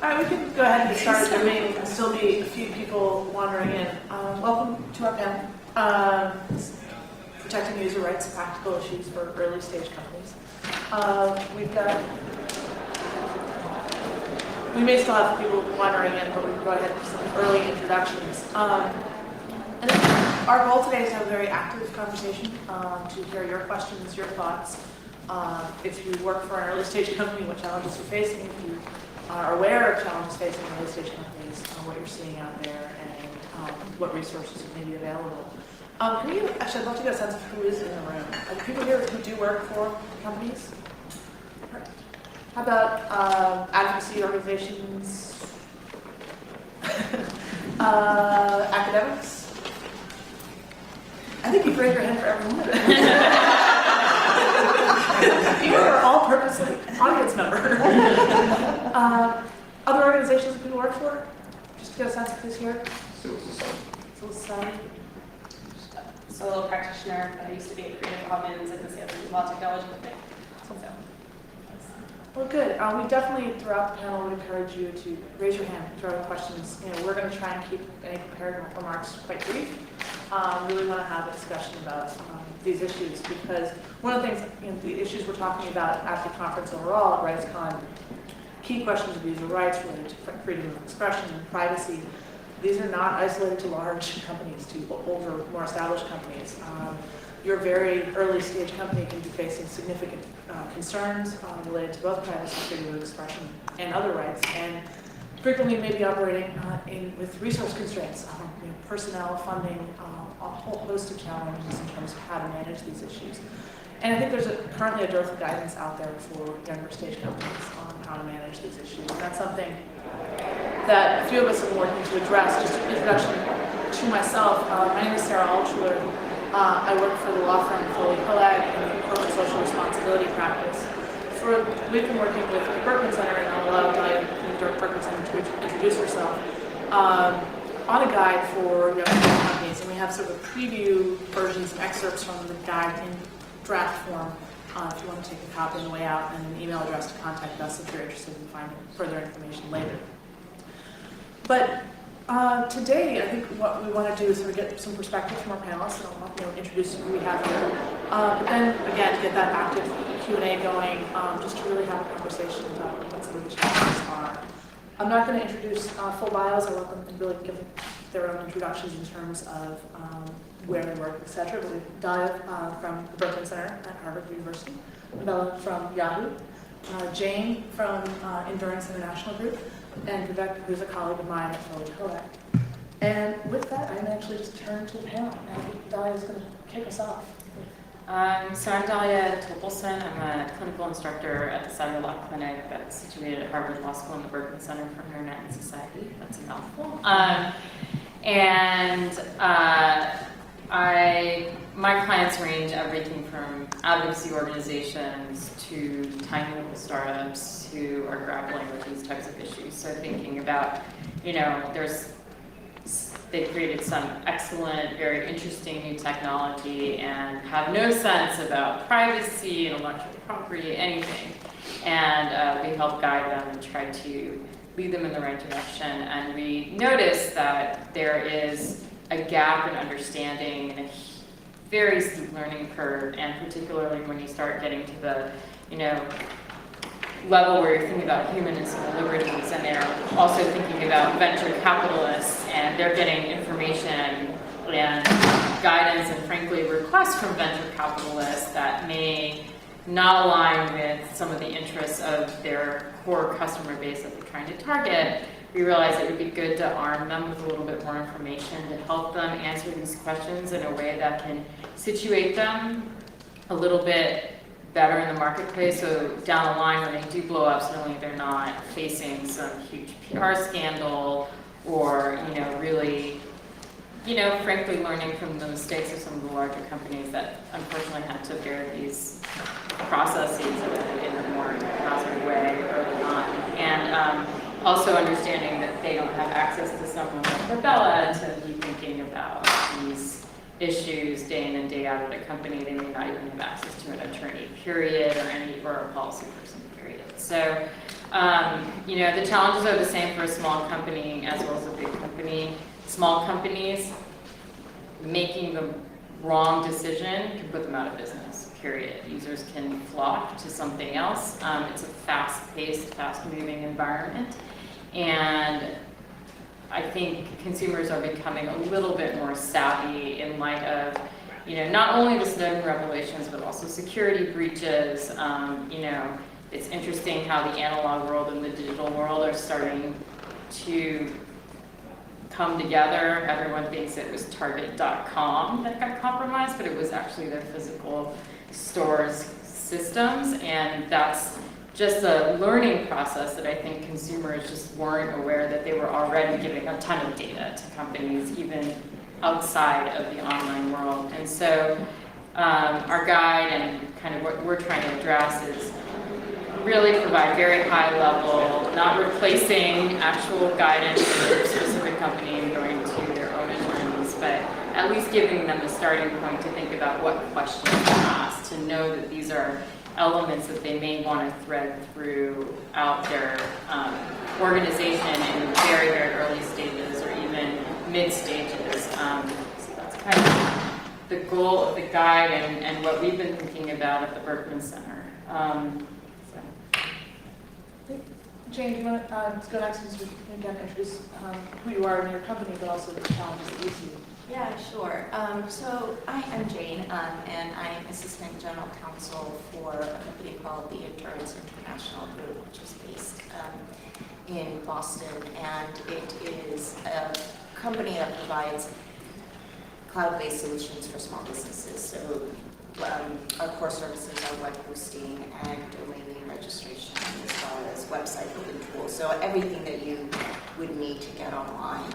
All right, we can go ahead and get started. There may still be a few people wandering in. Welcome to our panel, Protecting User Rights, Practical Issues for Early Stage Companies. We may still have people wandering in, but we can go ahead with some early introductions. And our goal today is to have a very active conversation, to hear your questions, your thoughts. If you work for an early stage company, what challenges you're facing, if you are aware of challenges facing early stage companies, what you're seeing out there, and what resources may be available. Actually, I'd love to get a sense of who is in the room. Are there people here who do work for companies? How about advocacy organizations? Academics? I think you've raised your hand for every one of them. You are all-purpose audience member. Other organizations that people work for? Just to get a sense of who's here. Civil society. Solo practitioner. I used to be at Creative Commons and the Stanford Law Technology Company. Well, good. We definitely, throughout the panel, would encourage you to raise your hand, throw in questions. We're going to try and keep any prepared remarks quite brief. Really want to have a discussion about these issues because one of the things, the issues we're talking about at the conference overall at RightsCon, key questions of user rights related to freedom of expression and privacy. These are not isolated to large companies, to older, more established companies. Your very early stage company can be facing significant concerns related to both privacy, freedom of expression, and other rights, and frequently may be operating with resource constraints, personnel, funding, a whole host of challenges in terms of how to manage these issues. And I think there's currently a dearth of guidance out there for younger stage companies on how to manage these issues. And that's something that a few of us have been working to address. Just an introduction to myself. My name is Sarah Altschuler. I work for the law firm Foley Coag in the corporate social responsibility practice. We've been working with the Berkman Center, and I'll allow Diane from the Berkman Center to introduce herself, on a guide for young companies. And we have sort of preview versions and excerpts from the guide in draft form if you want to take a copy on the way out, and an email address to contact us if you're interested in finding further information later. But today, I think what we want to do is sort of get some perspective from our panelists, and I'll introduce who we have here. But then, again, to get that active Q&A going, just to really have a conversation about what some of the challenges are. I'm not going to introduce full bios. I want them to really give their own introductions in terms of where they work, etc. But we have Daya from the Berkman Center at Harvard University, Bella from Yahoo, Jane from Endurance International Group, and Vivek, who's a colleague of mine at Foley Coag. And with that, I'm actually just turn to the panel, and I think Daya is going to kick us off. So I'm Dahlia Topolson. I'm a clinical instructor at the Satellite Law Clinic that's situated at Harvard Law School in the Berkman Center for Internet and Society. That's a mouthful. My clients range everything from advocacy organizations to tiny little startups who are grappling with these types of issues. So thinking about, they've created some excellent, very interesting new technology and have no sense about privacy, intellectual property, anything. And we help guide them and try to lead them in the right direction. And we notice that there is a gap in understanding and a very steep learning curve, and particularly when you start getting to the, level where you're thinking about human and civil liberties, and they're also thinking about venture capitalists, and they're getting information and guidance and frankly requests from venture capitalists that may not align with some of the interests of their core customer base that they're trying to target. We realized it would be good to arm them with a little bit more information to help them answer these questions in a way that can situate them a little bit better in the marketplace, so down the line when they do blow up, suddenly they're not facing some huge PR scandal or, really, frankly learning from the mistakes of some of the larger companies that unfortunately had to bear these processes in a more hazard way early on. And also understanding that they don't have access to someone like Bella to be thinking about these issues day in and day out at a company. They may not even have access to an attorney, period, or a policy person, period. So You know, the challenges are the same for a small company as well as a big company. Small companies, making the wrong decision can put them out of business, period. Users can flock to something else. It's a fast-paced, fast-moving environment. And I think consumers are becoming a little bit more savvy in light of, you know, not only the Snowden revelations, but also security breaches. You know, it's interesting how the analog world and the digital world are starting to come together. Everyone thinks it was Target.com that got compromised, but it was actually their physical stores systems, and that's just a learning process that I think consumers just weren't aware that they were already giving a ton of data to companies, even outside of the online world. And so our guide and kind of what we're trying to address is really provide very high level, not replacing actual guidance for a specific company and going to their own attorneys, but at least giving them a starting point to think about what questions to ask, to know that these are elements that they may want to thread throughout their organization in very, very early stages or even mid stages. So that's kind of the goal of the guide and what we've been thinking about at the Berkman Center. Jane, do you want to go next and again introduce who you are in your company, but also the challenges that you see? Yeah, sure. So I am Jane, and I'm Assistant General Counsel for a company called the Endurance International Group, which is based in Boston, and it is a company that provides cloud-based solutions for small businesses. So our core services are web hosting and domain name registration, as well as website building tools. So everything that you would need to get online.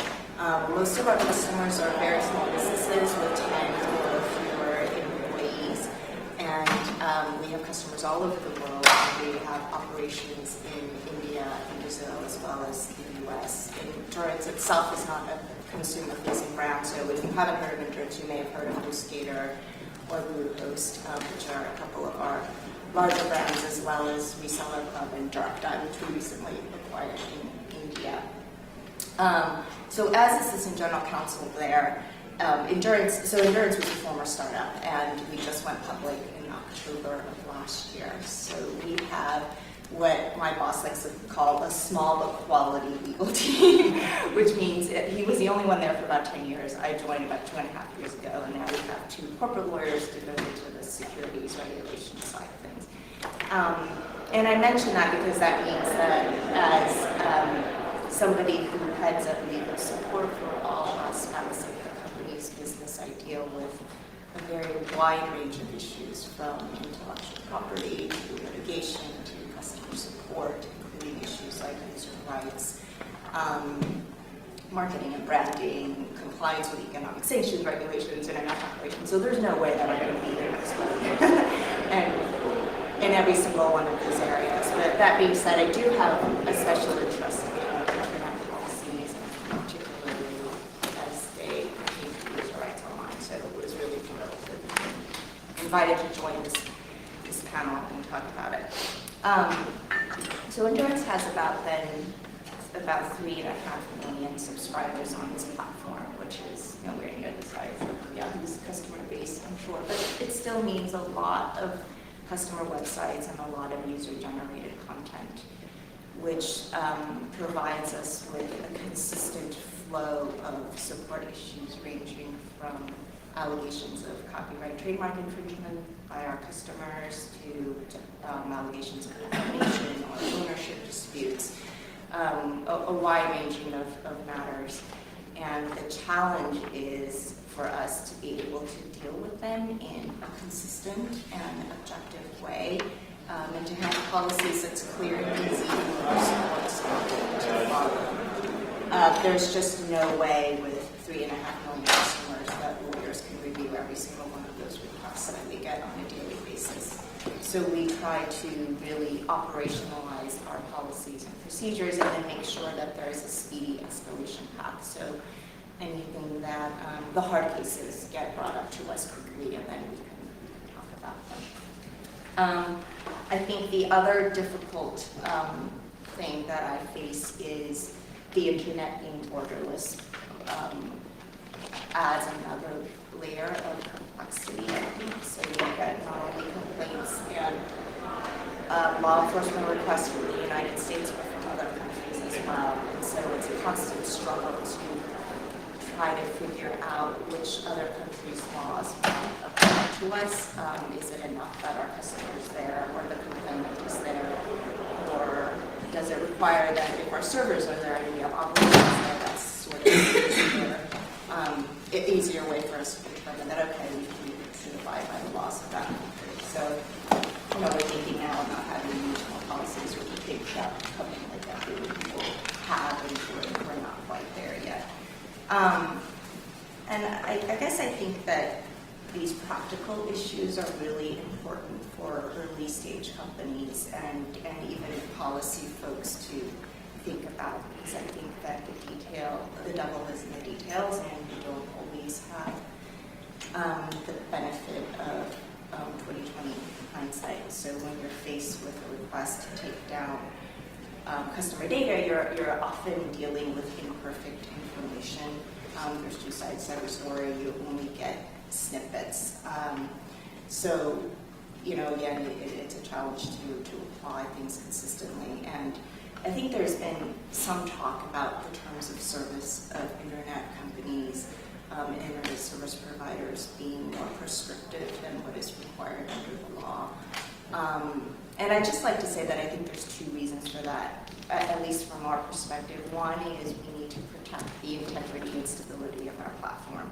Most of our customers are very small businesses with 10 or fewer employees, and we have customers all over the world. We have operations in India and Brazil, as well as the US. Endurance itself is not a consumer-facing brand, so if you haven't heard of Endurance, you may have heard of HostGator or Bluehost, which are a couple of our larger brands, as well as Reseller Club and DarkDye, which we recently acquired in India. So as Assistant General Counsel there, Endurance was a former startup, and we just went public in October of last year. So we have what my boss likes to call a small but quality legal team, which means he was the only one there for about 10 years. I joined about 2.5 years ago, and now we have 2 corporate lawyers devoted to the securities regulation side of things. And I mention that because that means that as somebody who heads up legal support for all aspects of the company's business, I deal with a very wide range of issues, from intellectual property to litigation to customer support, including issues like user rights, marketing and branding, compliance with economic sanctions regulations, international relations. So there's no way that I'm going to be an expert and in every single one of those areas. But that being said, I do have a special interest in internet policies, and particularly as they pertain to user rights online. So it was really thrilled to be invited to join this panel and talk about it. So Endurance has about 3.5 million subscribers on this platform, which is nowhere near the size of Yahoo's customer base, I'm sure, but it still means a lot of customer websites and a lot of user-generated content, which provides us with a consistent flow of support issues ranging from allegations of copyright trademark infringement by our customers to allegations of defamation or ownership disputes, a wide ranging of matters. And the challenge is for us to be able to deal with them in a consistent and objective way, and to have policies that's clear and easy for our support staff to follow. There's just no way with 3.5 million customers that lawyers can review every single one of those requests that we get on a daily basis. So we try to really operationalize our policies and procedures and then make sure that there is a speedy escalation path. So anything that the hard cases get brought up to us quickly, and then we can talk about them. I think the other difficult thing that I face is the internet being borderless adds another layer of complexity, I think. So you get not only complaints and law enforcement requests from the United States, but from other countries as well. And so it's a constant struggle to try to figure out which other countries' laws apply to us. Is it enough that our customer's there, or the complainant is there, or does it require that if our servers are there and we have operations there, that's sort of an easier way for us to determine that, okay, we should abide by the laws of that country. So, we're thinking now about having regional policies with a big shop company like that we will have, and we're not quite there yet. And I guess I think that these practical issues are really important for early stage companies and even policy folks to think about, because I think that the devil is in the details, and you don't always have the benefit of 2020 hindsight. So when you're faced with a request to take down customer data, you're often dealing with imperfect information. There's two sides to every story. You only get snippets. So, again, it's a challenge to apply things consistently. And I think there's been some talk about the terms of service of internet companies, internet service providers being more prescriptive than what is required under the law. And I'd just like to say that I think there's two reasons for that, at least from our perspective. One is we need to protect the integrity and stability of our platform.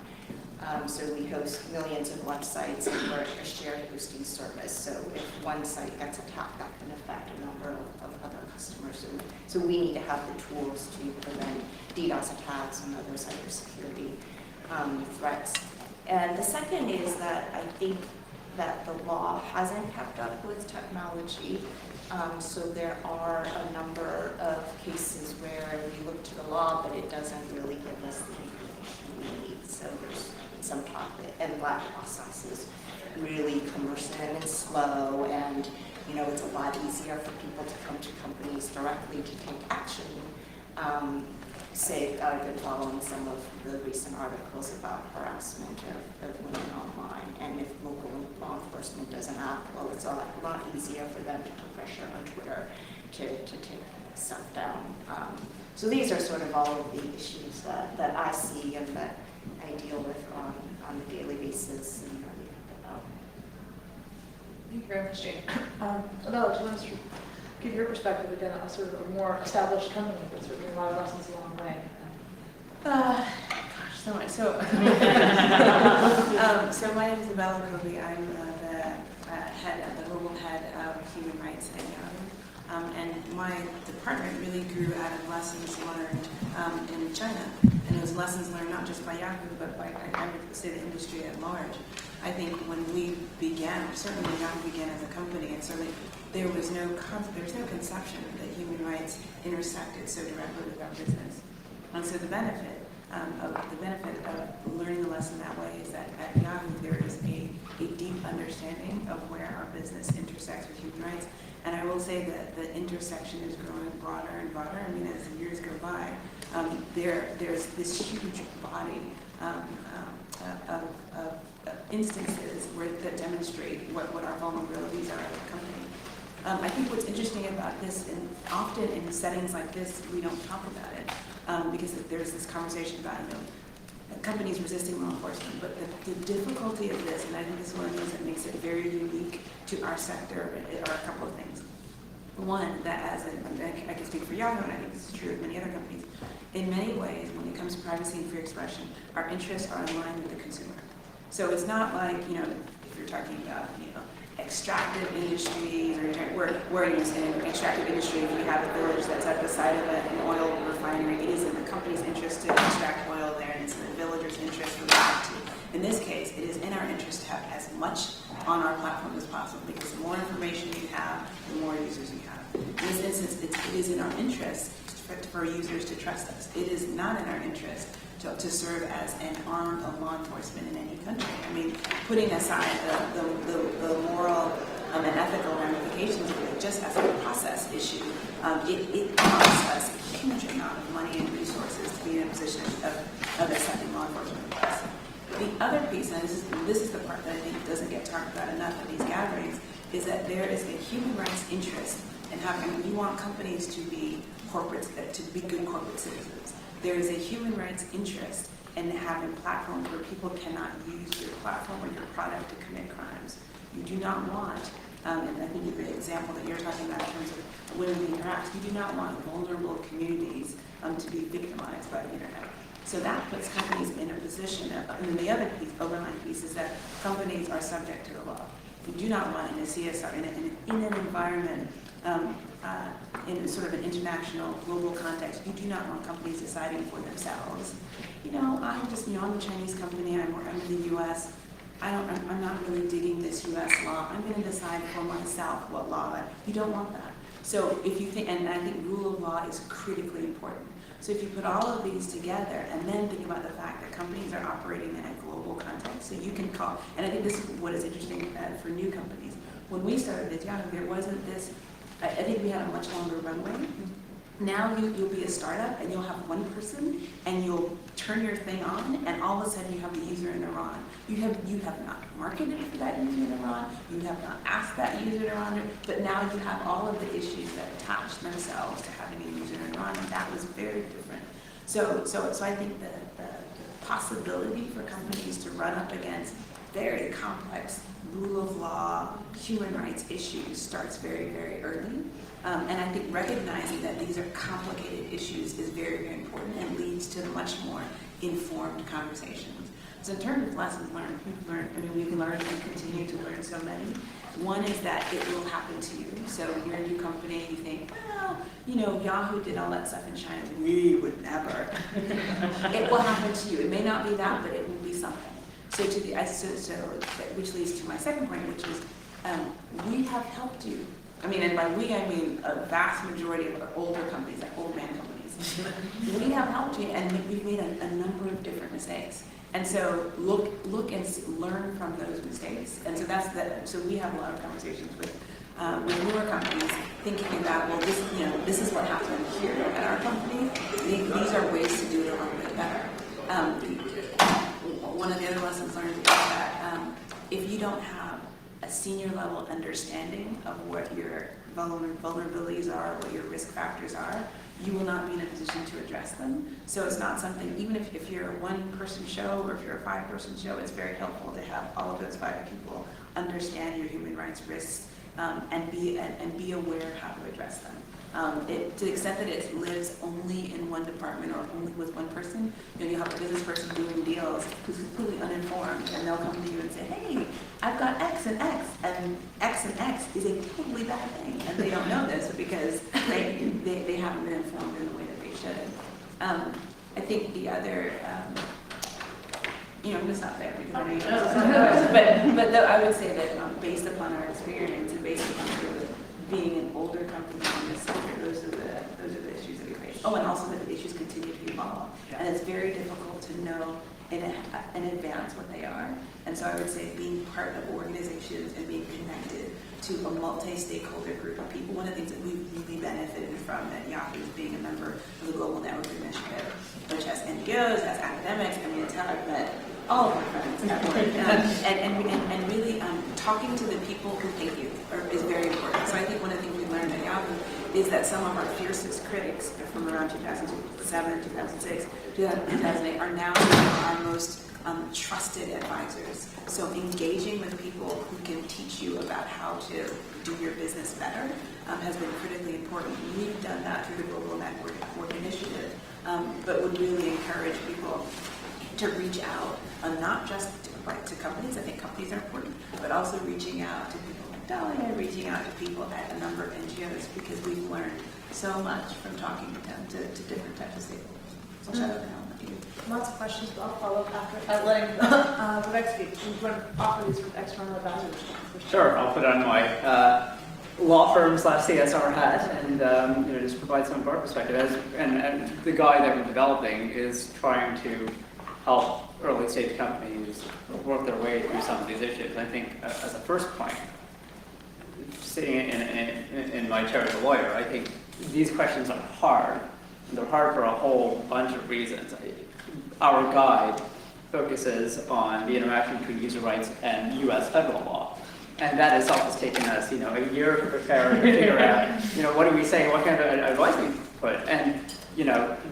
So we host millions of websites, and we're a shared hosting service. So if one site gets attacked, that can affect a number of other customers. So we need to have the tools to prevent DDoS attacks and other cybersecurity threats. And the second is that I think that the law hasn't kept up with technology. So there are a number of cases where we look to the law, but it doesn't really give us the information we need. So there's some talk that, and black process is really cumbersome and slow, and it's a lot easier for people to come to companies directly to take action. Say, I've been following some of the recent articles about harassment of women online, and if local law enforcement doesn't act, well, it's a lot easier for them to put pressure on Twitter to take stuff down. So these are sort of all of the issues that I see and that I deal with on a daily basis and really think about. Thank you very much, Jane. Adela, do you want to give your perspective again on sort of a more established company, but certainly a lot of lessons along the way? Gosh, so much. So, so my name is Abella Kobe. I'm the global head of human rights at Yahoo. And my department really grew out of lessons learned in China. And it was lessons learned not just by Yahoo, but by, I would say, the industry at large. I think when we began, certainly when Yahoo began as a company, and certainly there was no conception that human rights intersected so directly with our business. And so the benefit of learning the lesson that way is that at Yahoo there is a deep understanding of where our business intersects with human rights. And I will say that the intersection is growing broader and broader. I mean, as the years go by, there's this huge body of instances that demonstrate what our vulnerabilities are as a company. I think what's interesting about this, and often in settings like this, we don't talk about it because there's this conversation about companies resisting law enforcement. But the difficulty of this, and I think this is one of the things that makes it very unique to our sector, are a couple of things. One, that I can speak for Yahoo, and I think this is true of many other companies. In many ways, when it comes to privacy and free expression, our interests are in line with the consumer. So it's not like, if you're talking about, extractive industries, or where in extractive industry, if you have a village that's at the side of an oil refinery, it is in the company's interest to extract oil there, and it's in the villager's interest for that too. In this case, it is in our interest to have as much on our platform as possible, because the more information you have, the more users you have. In this instance, it is in our interest for users to trust us. It is not in our interest to serve as an arm of law enforcement in any country. I mean, putting aside the moral and ethical ramifications of it, just as a process issue. It costs us a huge amount of money and resources to be in a position of accepting law enforcement requests. The other piece, and this is the part that I think doesn't get talked about enough at these gatherings, is that there is a human rights interest in having, we want companies to be good corporate citizens. There is a human rights interest in having platforms where people cannot use your platform or your product to commit crimes. You do not want, and I think the example that you're talking about in terms of women being harassed, you do not want vulnerable communities to be victimized by the internet. So that puts companies in a position, and then the other piece, overlying piece, is that companies are subject to the law. We do not want in a CSR, in an environment, in sort of an international, global context, you do not want companies deciding for themselves. I'm a Chinese company, I'm in the US, I'm not really digging this US law, I'm going to decide for myself what law. You don't want that. So if you think, and I think rule of law is critically important. So if you put all of these together and then think about the fact that companies are operating in a global context, so you can call, and I think this is what is interesting for new companies. When we started at Yahoo, there wasn't this, I think we had a much longer runway. Now you'll be a startup and you'll have one person and you'll turn your thing on and all of a sudden you have a user in Iran. You have not marketed for that user in Iran, you have not asked that user in Iran, but now you have all of the issues that attach themselves to having a user in Iran, and that was very different. So I think the possibility for companies to run up against very complex rule of law, human rights issues starts very, very early. And I think recognizing that these are complicated issues is very, very important and leads to much more informed conversations. So in terms of lessons learned, we can learn and continue to learn so many. One is that it will happen to you. So you're a new company, you think, well, Yahoo did all that stuff in China. We would never. It will happen to you. It may not be that, but it will be something. So which leads to my second point, which is we have helped you. And by we, I mean a vast majority of older companies, like old man companies. We have helped you, and we've made a number of different mistakes. And so look and learn from those mistakes. And so so we have a lot of conversations with newer companies, thinking about, well, this is what happened here at our company. These are ways to do it a little bit better. One of the other lessons learned is that if you don't have a senior level understanding of what your vulnerabilities are, what your risk factors are, you will not be in a position to address them. So it's not something, even if you're a one-person show or if you're a five-person show, it's very helpful to have all of those 5 people understand your human rights risks and be aware of how to address them. To the extent that it lives only in one department or only with one person, you have a business person doing deals who's completely uninformed, and they'll come to you and say, hey, I've got X and X is a totally bad thing, and they don't know this because they haven't been informed in the way that they should. I think the other, I'm going to stop there because I know you know but I would say that based upon our experience and based upon being an older company in this sector, those are the issues that we face. Oh, and also that the issues continue to evolve. Yeah. And it's very difficult to know in advance what they are. And so I would say being part of organizations and being connected to a multi-stakeholder group of people. One of the things that we've really benefited from at Yahoo is being a member of the Global Network Initiative, which has NGOs, has academics. It's how I've met all of my friends at work. And really talking to the people who think you is very important. So I think one of the things we learned at Yahoo is that some of our fiercest critics from around 2007, 2006, 2008 are now our most trusted advisors. So engaging with people who can teach you about how to do your business better has been critically important. We've done that through the Global Network Initiative, but would really encourage people to reach out, not just to companies. I think companies are important, but also reaching out to people like Dahlia, reaching out to people at a number of NGOs, because we've learned so much from talking to them to different types of stakeholders. So I'll shut up now. Lots of questions, but I'll follow up after letting Vivek speak. Do you want to offer these external advisors? Sure, I'll put on my law firm / CSR hat and just provide some of our perspective. And the guide that we're developing is trying to help early stage companies work their way through some of these issues. I think as a first point, sitting in my chair as a lawyer, I think these questions are hard. They're hard for a whole bunch of reasons. Our guide focuses on the interaction between user rights and U.S. federal law. And that itself has taken us, a year to prepare and figure out, what do we say, what kind of advice we put. And,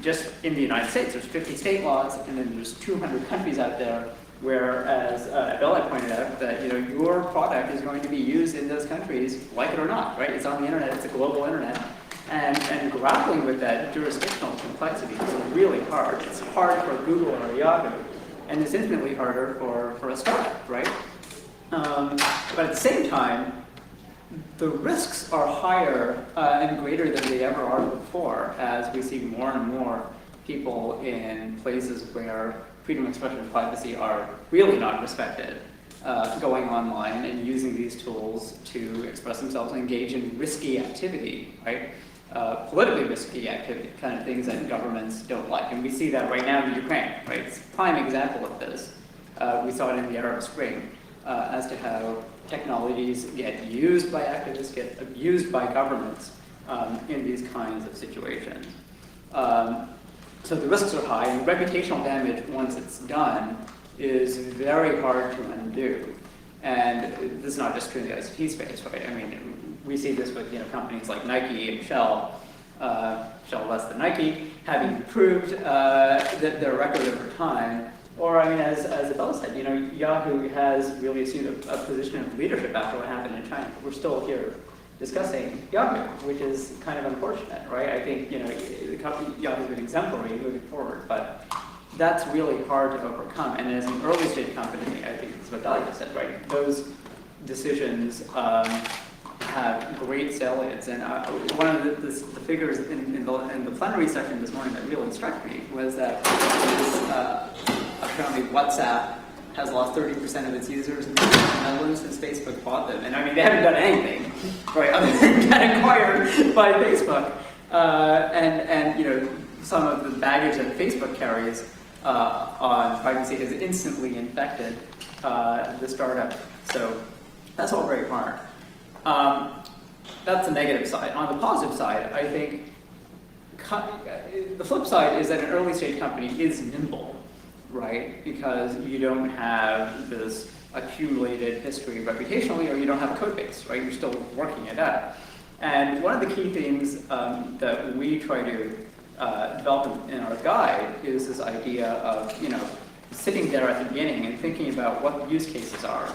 just in the United States, there's 50 state laws, and then there's 200 countries out there where, as Bella pointed out, that, your product is going to be used in those countries, like it or not, right? It's on the internet, it's a global internet. And grappling with that jurisdictional complexity is really hard. It's hard for Google or Yahoo, and it's infinitely harder for a startup, right? But at the same time, the risks are higher and greater than they ever are before, as we see more and more people in places where freedom of expression and privacy are really not respected, going online and using these tools to express themselves and engage in risky activity, right? Politically risky activity, kind of things that governments don't like. And we see that right now in Ukraine, right? It's a prime example of this. We saw it in the Arab Spring, as to how technologies get used by activists, get abused by governments in these kinds of situations. So the risks are high, and reputational damage, once it's done, is very hard to undo. And this is not just true in the ICT space, right? I mean, we see this with companies like Nike and Shell, Shell less than Nike, having improved their record over time. Or, I mean, as Abella said, Yahoo has really assumed a position of leadership after what happened in China. We're still here discussing Yahoo, which is kind of unfortunate, right? I think, the company Yahoo's been exemplary moving forward, but that's really hard to overcome. And as an early stage company, I think that's what Dahlia just said, right? Those decisions have great salience. And one of the figures in the plenary session this morning that really struck me was that apparently WhatsApp has lost 30% of its users in the Netherlands since Facebook bought them. And I mean, they haven't done anything, right, other than get acquired by Facebook. And some of the baggage that Facebook carries on privacy has instantly infected the startup. So that's all very hard. That's the negative side. On the positive side, I think the flip side is that an early stage company is nimble, right? Because you don't have this accumulated history reputationally, or you don't have a code base, right? You're still working it out. And one of the key themes that we try to develop in our guide is this idea of, sitting there at the beginning and thinking about what the use cases are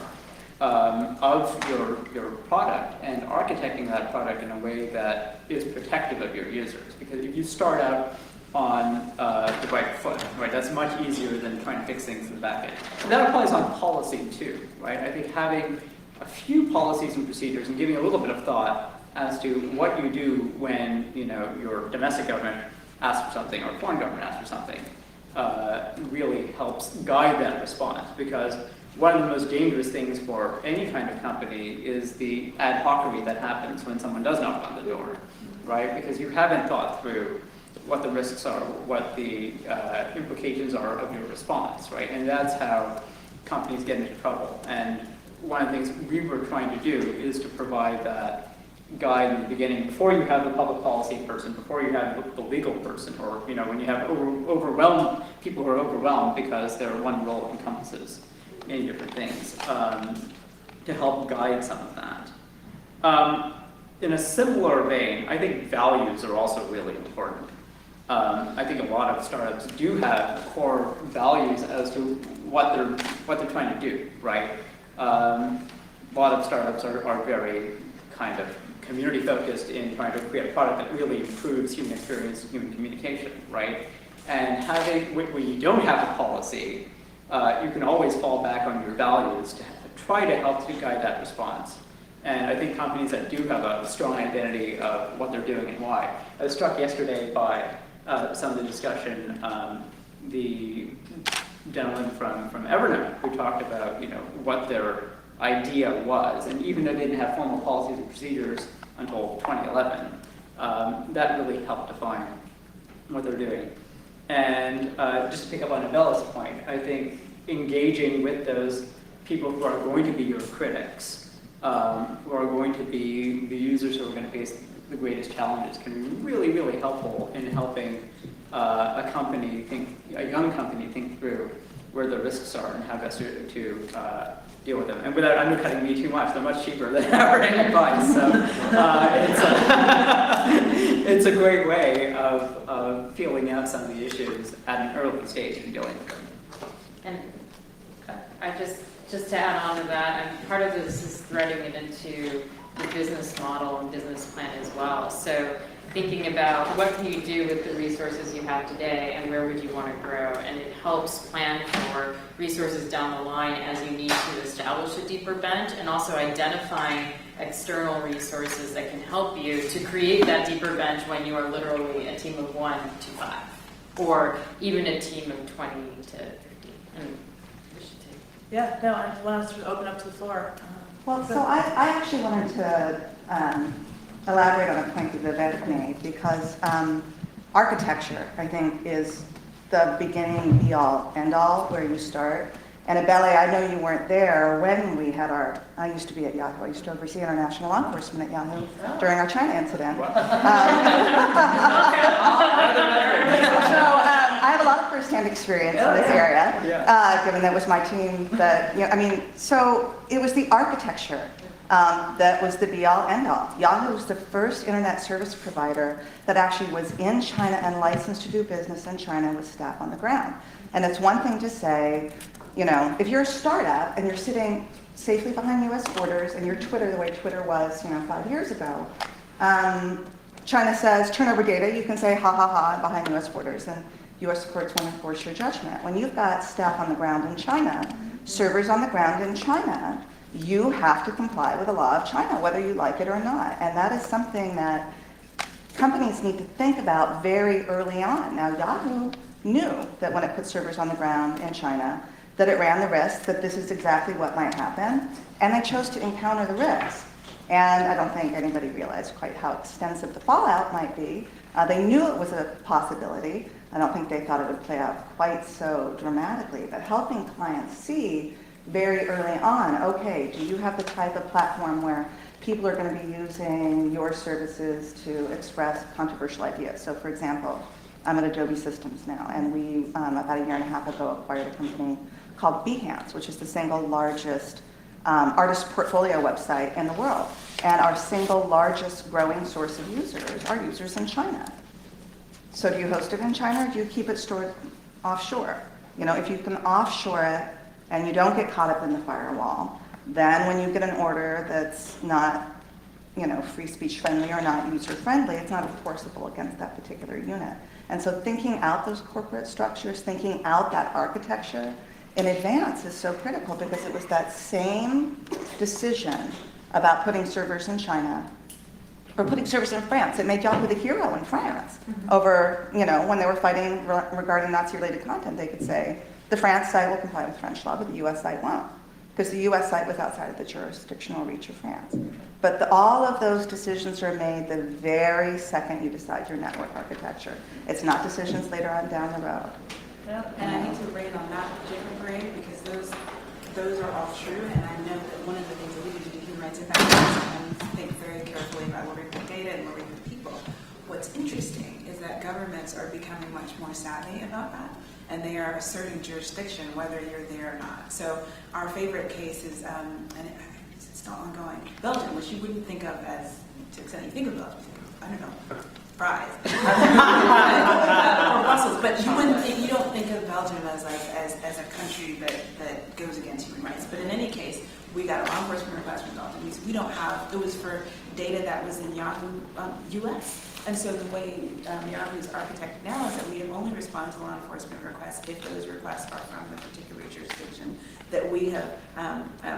of your product and architecting that product in a way that is protective of your users. Because if you start out on the right foot, right, that's much easier than trying to fix things in the back end. And that applies on policy too, right? I think having a few policies and procedures and giving a little bit of thought as to what you do when your domestic government asks for something or a foreign government asks for something really helps guide that response. Because one of the most dangerous things for any kind of company is the ad hocery that happens when someone does knock on the door, right? Because you haven't thought through what the risks are, what the implications are of your response, right? And that's how companies get into trouble. And one of the things we were trying to do is to provide that guide in the beginning, before you have the public policy person, before you have the legal person, or when you have overwhelmed people who are overwhelmed because their one role encompasses many different things, to help guide some of that. In a similar vein, I think values are also really important. I think a lot of startups do have core values as to what they're trying to do, right? A lot of startups are very kind of community focused in trying to create a product that really improves human experience and human communication, right? And when you don't have a policy, you can always fall back on your values to try to help to guide that response. And I think companies that do have a strong identity of what they're doing and why. I was struck yesterday by some of the discussion, the gentleman from Evernote who talked about what their idea was, and even though they didn't have formal policies and procedures until 2011, that really helped define what they're doing. And just to pick up on Abella's point, I think engaging with those people who are going to be your critics who are going to be the users who are going to face the greatest challenges, can be really, really helpful in helping a young company think through where the risks are and how best to deal with them. And without undercutting me too much, they're much cheaper than offering advice. So it's a great way of feeling out some of the issues at an early stage and dealing with them. And I just to add on to that, and part of this is threading it into the business model and business plan as well. So thinking about what can you do with the resources you have today and where would you want to grow, and it helps plan for resources down the line as you need to establish a deeper bench, and also identifying external resources that can help you to create that deeper bench when you are literally a team of 1 to 5, or even a team of 20 to 50. And we should take. Yeah, no, I want us to open up to the floor. Well, so I actually wanted to elaborate on a point that Vivek made, because architecture, I think, is the beginning, be-all, end-all, where you start. And Abele, I know you weren't there when we had I used to be at Yahoo. I used to oversee international law enforcement at Yahoo during our China incident. So I have a lot of first-hand experience in this area, given that it was my team that, so it was the architecture that was the be-all, end-all. Yahoo was the first internet service provider that actually was in China and licensed to do business in China with staff on the ground. And it's one thing to say, if you're a startup and you're sitting safely behind U.S. borders and you're Twitter the way Twitter was, 5 years ago, China says, turn over data, you can say, ha, ha, ha, behind U.S. borders, and U.S. courts won't enforce your judgment. When you've got staff on the ground in China, servers on the ground in China, you have to comply with the law of China, whether you like it or not. And that is something that companies need to think about very early on. Now, Yahoo knew that when it put servers on the ground in China, that it ran the risk that this is exactly what might happen, and they chose to encounter the risk. And I don't think anybody realized quite how extensive the fallout might be. They knew it was a possibility. I don't think they thought it would play out quite so dramatically, but helping clients see very early on, okay, do you have the type of platform where people are going to be using your services to express controversial ideas? So for example, I'm at Adobe Systems now, and we, about a year and a half ago, acquired a company called Behance, which is the single largest artist portfolio website in the world. And our single largest growing source of users are users in China. So do you host it in China, or do you keep it stored offshore? If you can offshore it and you don't get caught up in the firewall, then when you get an order that's not free speech friendly or not user friendly, it's not enforceable against that particular unit. And so thinking out those corporate structures, thinking out that architecture in advance is so critical, because it was that same decision about putting servers in China or putting servers in France. It made Yahoo the hero in France over, when they were fighting regarding Nazi-related content. They could say, the France site will comply with French law, but the US site won't, because the US site was outside of the jurisdictional reach of France. But all of those decisions are made the very second you decide your network architecture. It's not decisions later on down the road. And I need to rain on that particular parade, because those are all true, and I know that one of the things that we need to do human rights impact and think very carefully about where we put data and where we put people. What's interesting is that governments are becoming much more savvy about that, and they are asserting jurisdiction whether you're there or not. So our favorite case is, and it's still ongoing, Belgium, which you wouldn't think of as, to the extent you think of Belgium, I don't know, fries. Or Brussels, but you don't think of Belgium as a country that goes against human rights. But in any case, we got a law enforcement request from Belgium. We don't have, it was for data that was in Yahoo US. And so the way Yahoo's architected now is that we only respond to law enforcement requests if those requests are from the particular jurisdiction that we have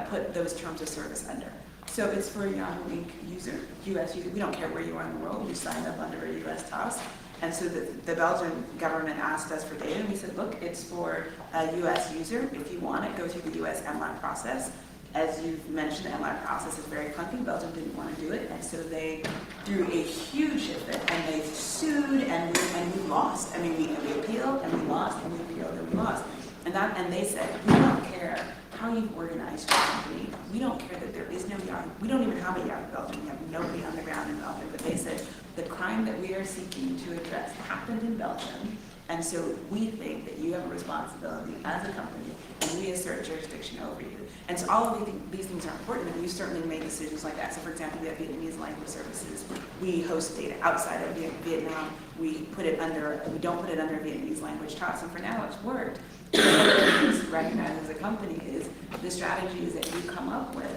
put those terms of service under. So it's for a Yahoo Inc. user, US user. We don't care where you are in the world. We signed up under a US TOS. And so the Belgian government asked us for data, and we said, look, it's for a US user. If you want it, go through the US MLAT process. As you've mentioned, the MLAT process is very clunky. Belgium didn't want to do it, and so they threw a huge fit, and they sued, and we lost. I mean, we appealed, and we lost, and we appealed, and we lost. And they said, we don't care how you've organized your company. We don't care that there is no Yahoo. We don't even have a Yahoo Belgium. We have nobody on the ground in Belgium. But they said the crime that we are seeking to address happened in Belgium. And so we think that you have a responsibility as a company, and we assert jurisdiction over you. And so all of these things are important, and we've certainly made decisions like that. So for example, we have Vietnamese language services. We host data outside of Vietnam. We don't put it under Vietnamese language talks, and for now it's worked. One of the things to recognize as a company is the strategies that you come up with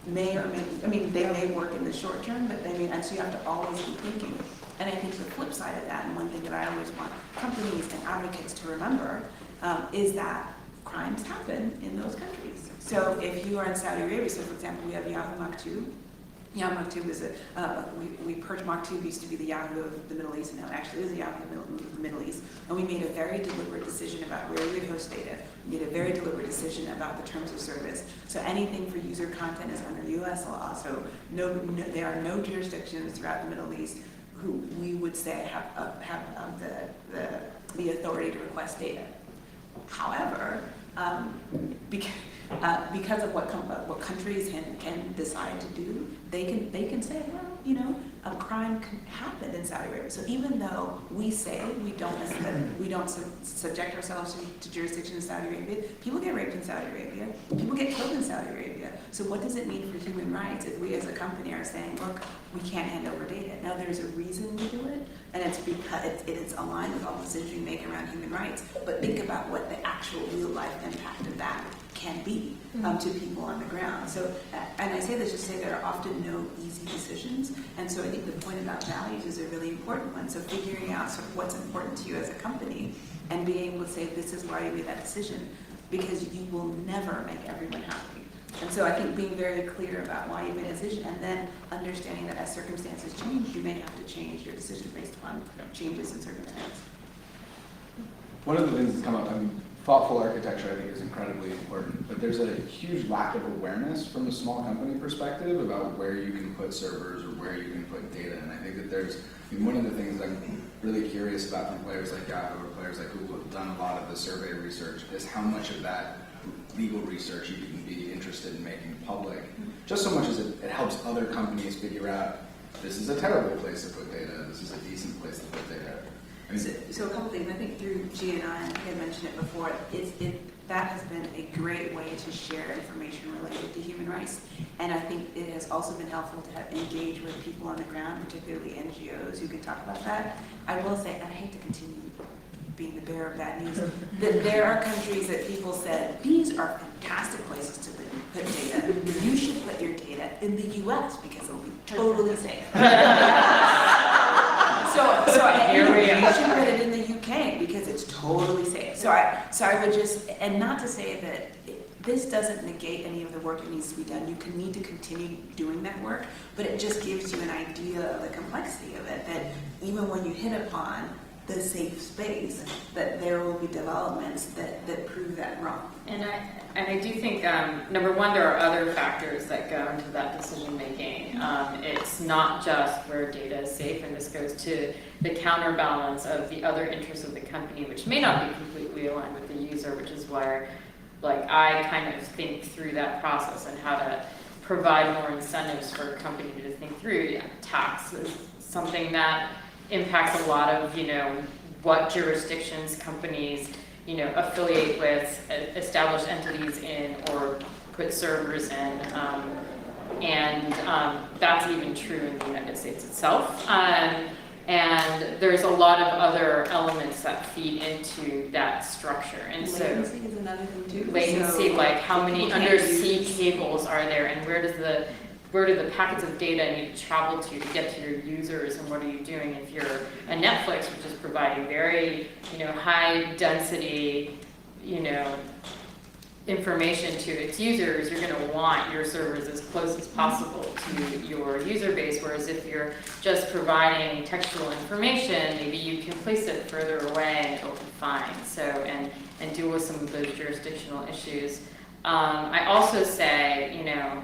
may or may, I mean, they may work in the short term, but they may, and so you have to always be thinking. And I think the flip side of that, and one thing that I always want companies and advocates to remember, is that crimes happen in those countries. So if you are in Saudi Arabia, so for example, we have Yahoo Maktub. Yahoo Maktub is we purged Maktub, used to be the Yahoo of the Middle East, and now actually is the Yahoo of the Middle East. And we made a very deliberate decision about where we would host data. We made a very deliberate decision about the terms of service. So anything for user content is under U.S. law. So there are no jurisdictions throughout the Middle East who we would say have the authority to request data. However, because of what countries can decide to do, they can say, well, you know, a crime can happen in Saudi Arabia. So even though we say we don't subject ourselves to jurisdiction in Saudi Arabia, people get raped in Saudi Arabia, people get killed in Saudi Arabia. So what does it mean for human rights if we as a company are saying, look, we can't hand over data? Now there's a reason to do it, and it's because it is aligned with all the decisions we make around human rights. But think about what the actual real life impact of that can be to people on the ground. So, and I say this just to say there are often no easy decisions, and so I think the point about values is a really important one. So figuring out sort of what's important to you as a company and being able to say this is why you made that decision, because you will never make everyone happy. And so I think being very clear about why you made a decision, and then understanding that as circumstances change, you may have to change your decision based upon changes in circumstance. One of the things that's come up, I mean, thoughtful architecture I think is incredibly important, but there's a huge lack of awareness from a small company perspective about where you can put servers or where you can put data. And I think that there's, I mean, one of the things I'm really curious about from players like Yahoo or players like Google who've done a lot of the survey research is how much of that legal research you can be interested in making public, just so much as it helps other companies figure out this is a terrible place to put data, this is a decent place to put data. I mean, so a couple things. I think through G and I had mentioned it before. That has been a great way to share information related to human rights, and I think it has also been helpful to engage with people on the ground, particularly NGOs, who can talk about that. I will say, and I hate to continue being the bearer of bad news, that there are countries that people said these are fantastic places to put data. You should put your data in the U.S. because it'll be totally safe. So you should put it in the UK because it's totally safe. So I would just, and not to say that this doesn't negate any of the work that needs to be done. You can need to continue doing that work, but it just gives you an idea of the complexity of it, that even when you hit upon the safe space, that there will be developments that prove that wrong. And I do think, number one, there are other factors that go into that decision making. It's not just where data is safe, and this goes to the counterbalance of the other interests of the company, which may not be completely aligned with the user, which is why, like, I kind of think through that process and how to provide more incentives for a company to think through. Yeah, tax is something that impacts a lot of, you know, what jurisdictions companies, you know, affiliate with, established entities in, or put servers in, and that's even true in the United States itself. And there's a lot of other elements that feed into that structure. And so latency is another thing too. Latency, so like how many undersea cables are there, and where do the packets of data need to travel to get to your users, and what are you doing if you're a Netflix, which is providing very, you know, high density, you know, information to its users. You're going to want your servers as close as possible to your user base, whereas if you're just providing textual information, maybe you can place it further away and it'll be fine. So, and deal with some of those jurisdictional issues. I also say, you know,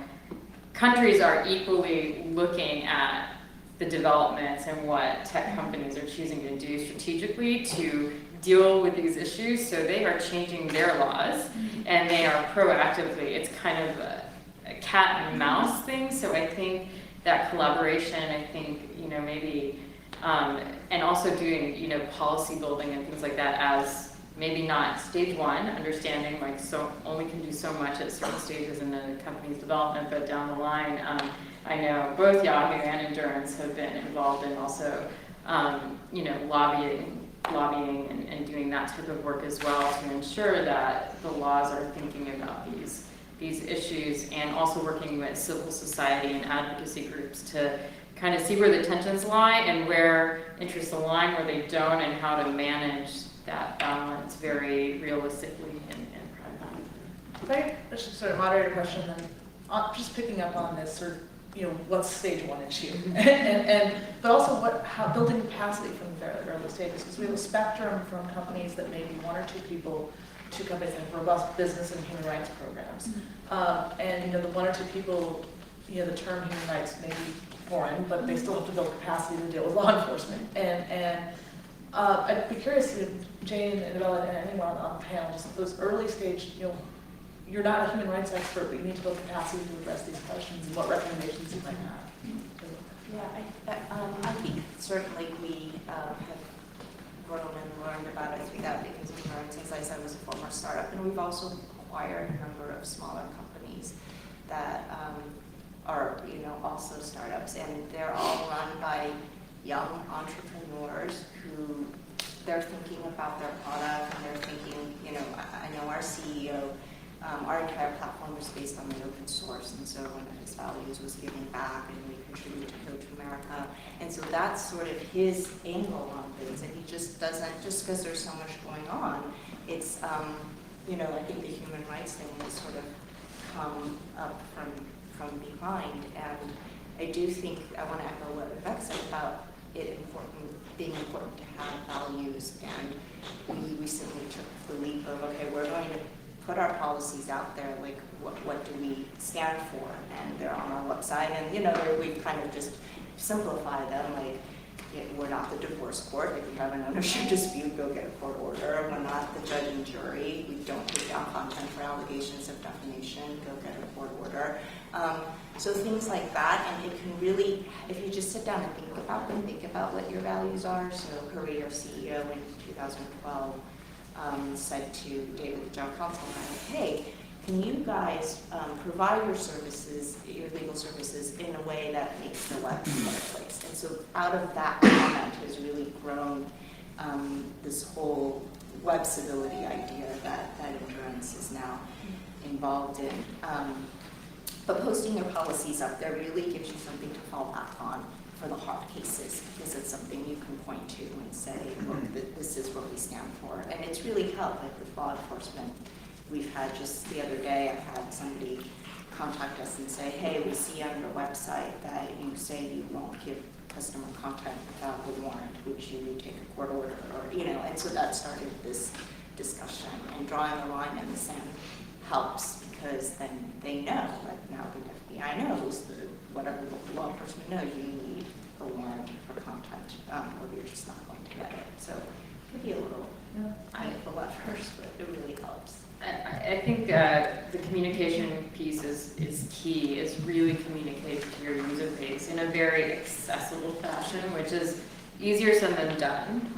countries are equally looking at the developments and what tech companies are choosing to do strategically to deal with these issues. So they are changing their laws, and they are proactively, it's kind of a cat and mouse thing. So I think that collaboration, I think, maybe, and also doing, policy building and things like that as maybe not stage one, understanding like so only can do so much at certain stages in the company's development, but down the line, I know both Yahoo and Endurance have been involved in also, lobbying and doing that type of work as well to ensure that the laws are thinking about these issues, and also working with civil society and advocacy groups to kind of see where the tensions lie and where interests align, where they don't, and how to manage that balance very realistically and pragmatically. Okay, this is sort of moderator question then, just picking up on this sort of, what's stage one issue? But also how building capacity from the very early stages, because we have a spectrum from companies that maybe one or two people to companies that have robust business and human rights programs. And the one or two people, the term human rights may be foreign, but they still have to build capacity to deal with law enforcement. And I'd be curious if Jane and Isabella and anyone on the panel, just those early stage, you're not a human rights expert, but you need to build capacity to address these questions and what recommendations you might have. Yeah, I think certainly we have grown and learned about it through that, because Endurance, as I said, was a former startup, and we've also acquired a number of smaller companies that are, also startups, and they're all run by young entrepreneurs who they're thinking about their product, and they're thinking, I know our CEO, our entire platform was based on the open source, and so one of his values was giving back, and we contribute to Code to America, and so that's sort of his angle on things, and he just doesn't, just because there's so much going on, it's, I think the human rights thing has sort of come up from behind, and I do think, I want to echo what Rebecca said about it being important to have values, and we recently took the leap of, okay, we're going to put our policies out there, like what do we stand for, and they're on our website, and we've kind of just simplified them, like we're not the divorce court. If you have an ownership dispute, go get a court order. We're not the judge and jury. We don't take down content for allegations of defamation, go get a court order. So things like that, and it can really, if you just sit down and think about them, think about what your values are. So Hurry, our CEO in 2012, said to David, the general counsel, hey, can you guys provide your services, your legal services, in a way that makes the web a better place? And so out of that comment has really grown this whole web civility idea that Endurance is now involved in. But posting your policies up there really gives you something to fall back on for the hard cases, because it's something you can point to and say, look, this is what we stand for. And it's really helped, like with law enforcement. We've had just the other day, I had somebody contact us and say, hey, we see on your website that you say you won't give customer contact without the warrant. Would you take a court order? Or, and so that started this discussion. And drawing a line in the sand helps, because then they know, like now the FBI knows that whatever the law enforcement knows, you need a warrant for contact, or you're just not going to get it. So it could be a little painful at first, but it really helps. I think the communication piece is key, is really communicate to your user base in a very accessible fashion, which is easier said than done.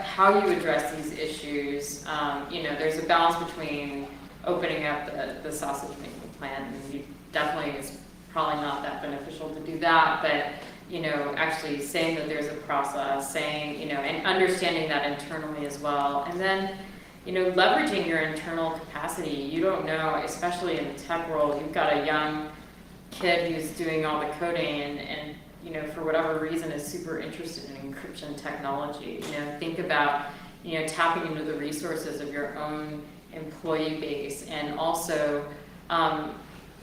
How you address these issues, there's a balance between opening up the sausage making plant, and you definitely, it's probably not that beneficial to do that, but actually saying that there's a process, saying, and understanding that internally as well. And then, leveraging your internal capacity. You don't know, especially in the tech world, you've got a young kid who's doing all the coding and for whatever reason is super interested in encryption technology. Think about, tapping into the resources of your own employee base, and also,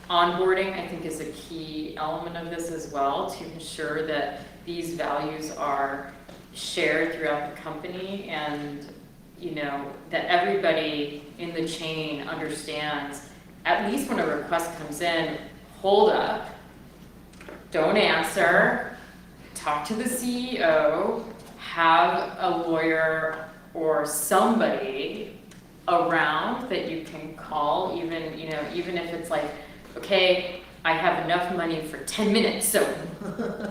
onboarding, I think, is a key element of this as well, to ensure that these values are shared throughout the company, and that everybody in the chain understands, at least when a request comes in, hold up, don't answer, talk to the CEO, have a lawyer or somebody around that you can call, even, you know, even if it's like, okay, I have enough money for 10 minutes, so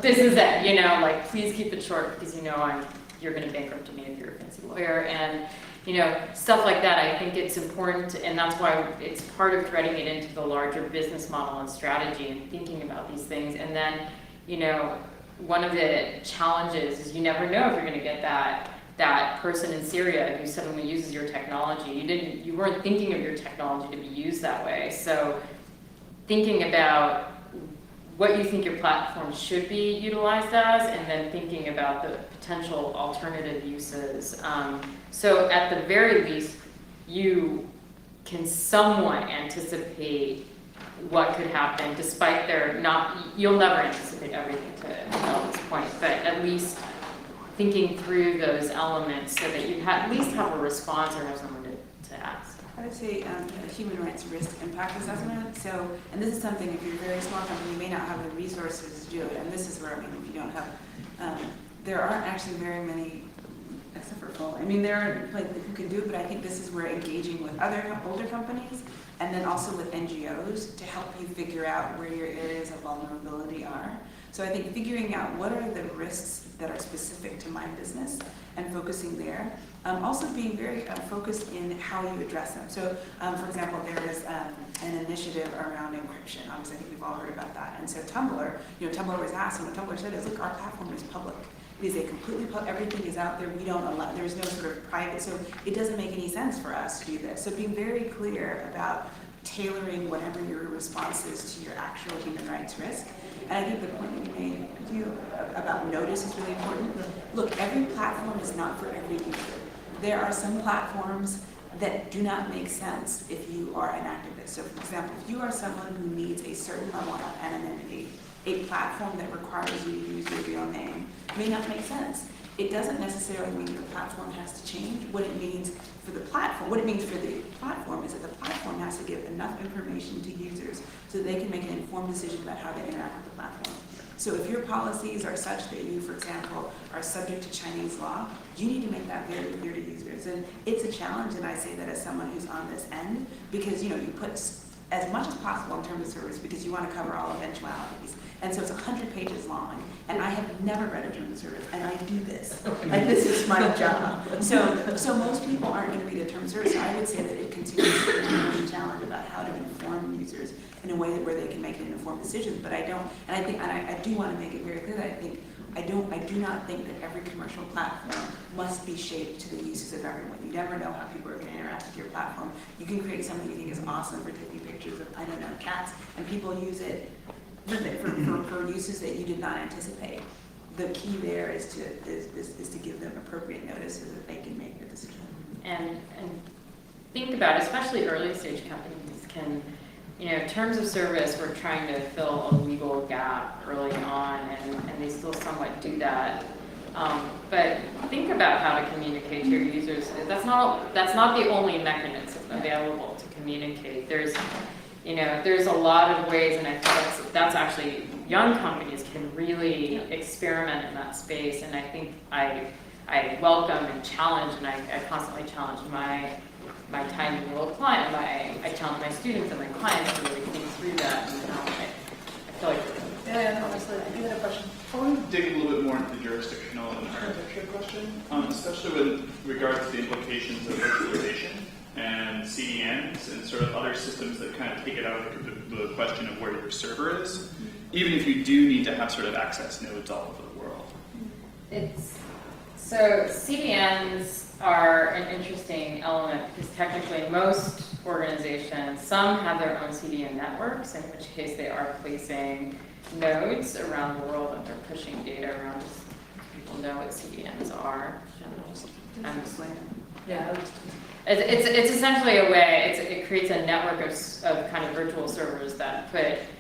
this is it, you know, like, please keep it short because, you know, you're gonna bankrupt me if you're a fancy lawyer, and, you know, stuff like that. I think it's important, and that's why it's part of threading it into the larger business model and strategy and thinking about these things. And then, you know, one of the challenges is you never know if you're gonna get that person in Syria who suddenly uses your technology. You weren't thinking of your technology to be used that way. So thinking about what you think your platform should be utilized as, and then thinking about the potential alternative uses. So at the very least, you can somewhat anticipate what could happen, despite you'll never anticipate everything to this point, but at least thinking through those elements so that you at least have a response or have someone to ask. I would say a human rights risk impact assessment. So, and this is something, if you're a very small company, you may not have the resources to do it. And this is where, I mean, if you don't have, there aren't actually very many, except for Full. I mean, there are like who can do it, but I think this is where engaging with other older companies and then also with NGOs to help you figure out where your areas of vulnerability are. So I think figuring out what are the risks that are specific to my business and focusing there. Also being very focused in how you address them. So for example, there is an initiative around encryption. Obviously, I think we've all heard about that. And so Tumblr, you know, Tumblr was asked, and what Tumblr said is, look, our platform is public. It is a completely public, everything is out there. We don't allow, there's no sort of private, so it doesn't make any sense for us to do this. So being very clear about tailoring whatever your response is to your actual human rights risk. And I think the point that you made about notice is really important. Look, every platform is not for every user. There are some platforms that do not make sense if you are an activist. So for example, if you are someone who needs a certain level of anonymity, a platform that requires you to use your real name may not make sense. It doesn't necessarily mean the platform has to change. What it means for the platform, is that the platform has to give enough information to users so that they can make an informed decision about how they interact with the platform. So if your policies are such that you, for example, are subject to Chinese law, you need to make that very clear to users. And it's a challenge, and I say that as someone who's on this end, because you put as much as possible in terms of service because you want to cover all eventualities. And so it's 100 pages long, and I have never read a terms of service, and I do this. Like, this is my job. So most people aren't going to read a terms of service, so I would say that it continues to be a challenge about how to inform users in a way where they can make an informed decision. But I do want to make it very clear that I do not think that every commercial platform must be shaped to the uses of everyone. You never know how people are going to interact with your platform. You can create something you think is awesome for taking pictures of, I don't know, cats, and people use it for uses that you did not anticipate. The key there is to give them appropriate notice so that they can make the decision. And think about, especially early stage companies can, terms of service, we're trying to fill a legal gap early on, and they still somewhat do that. But think about how to communicate to your users. That's not the only mechanism available to communicate. There's a lot of ways, and I think that's actually, young companies can really experiment in that space, and I think I welcome and challenge, and I constantly challenge my tiny little client, I challenge my students and my clients to really think through that, and I feel like... Yeah, honestly, you had a question. I want to dig a little bit more into the jurisdictional and architecture question, especially with regard to the implications of virtualization and CDNs and sort of other systems that kind of take it out of the question of where your server is, even if you do need to have sort of access nodes all over the world. So CDNs are an interesting element because technically most organizations, some have their own CDN networks, in which case they are placing nodes around the world and they're pushing data around so people know what CDNs are. Yeah. It's essentially a way, it creates a network of kind of virtual servers that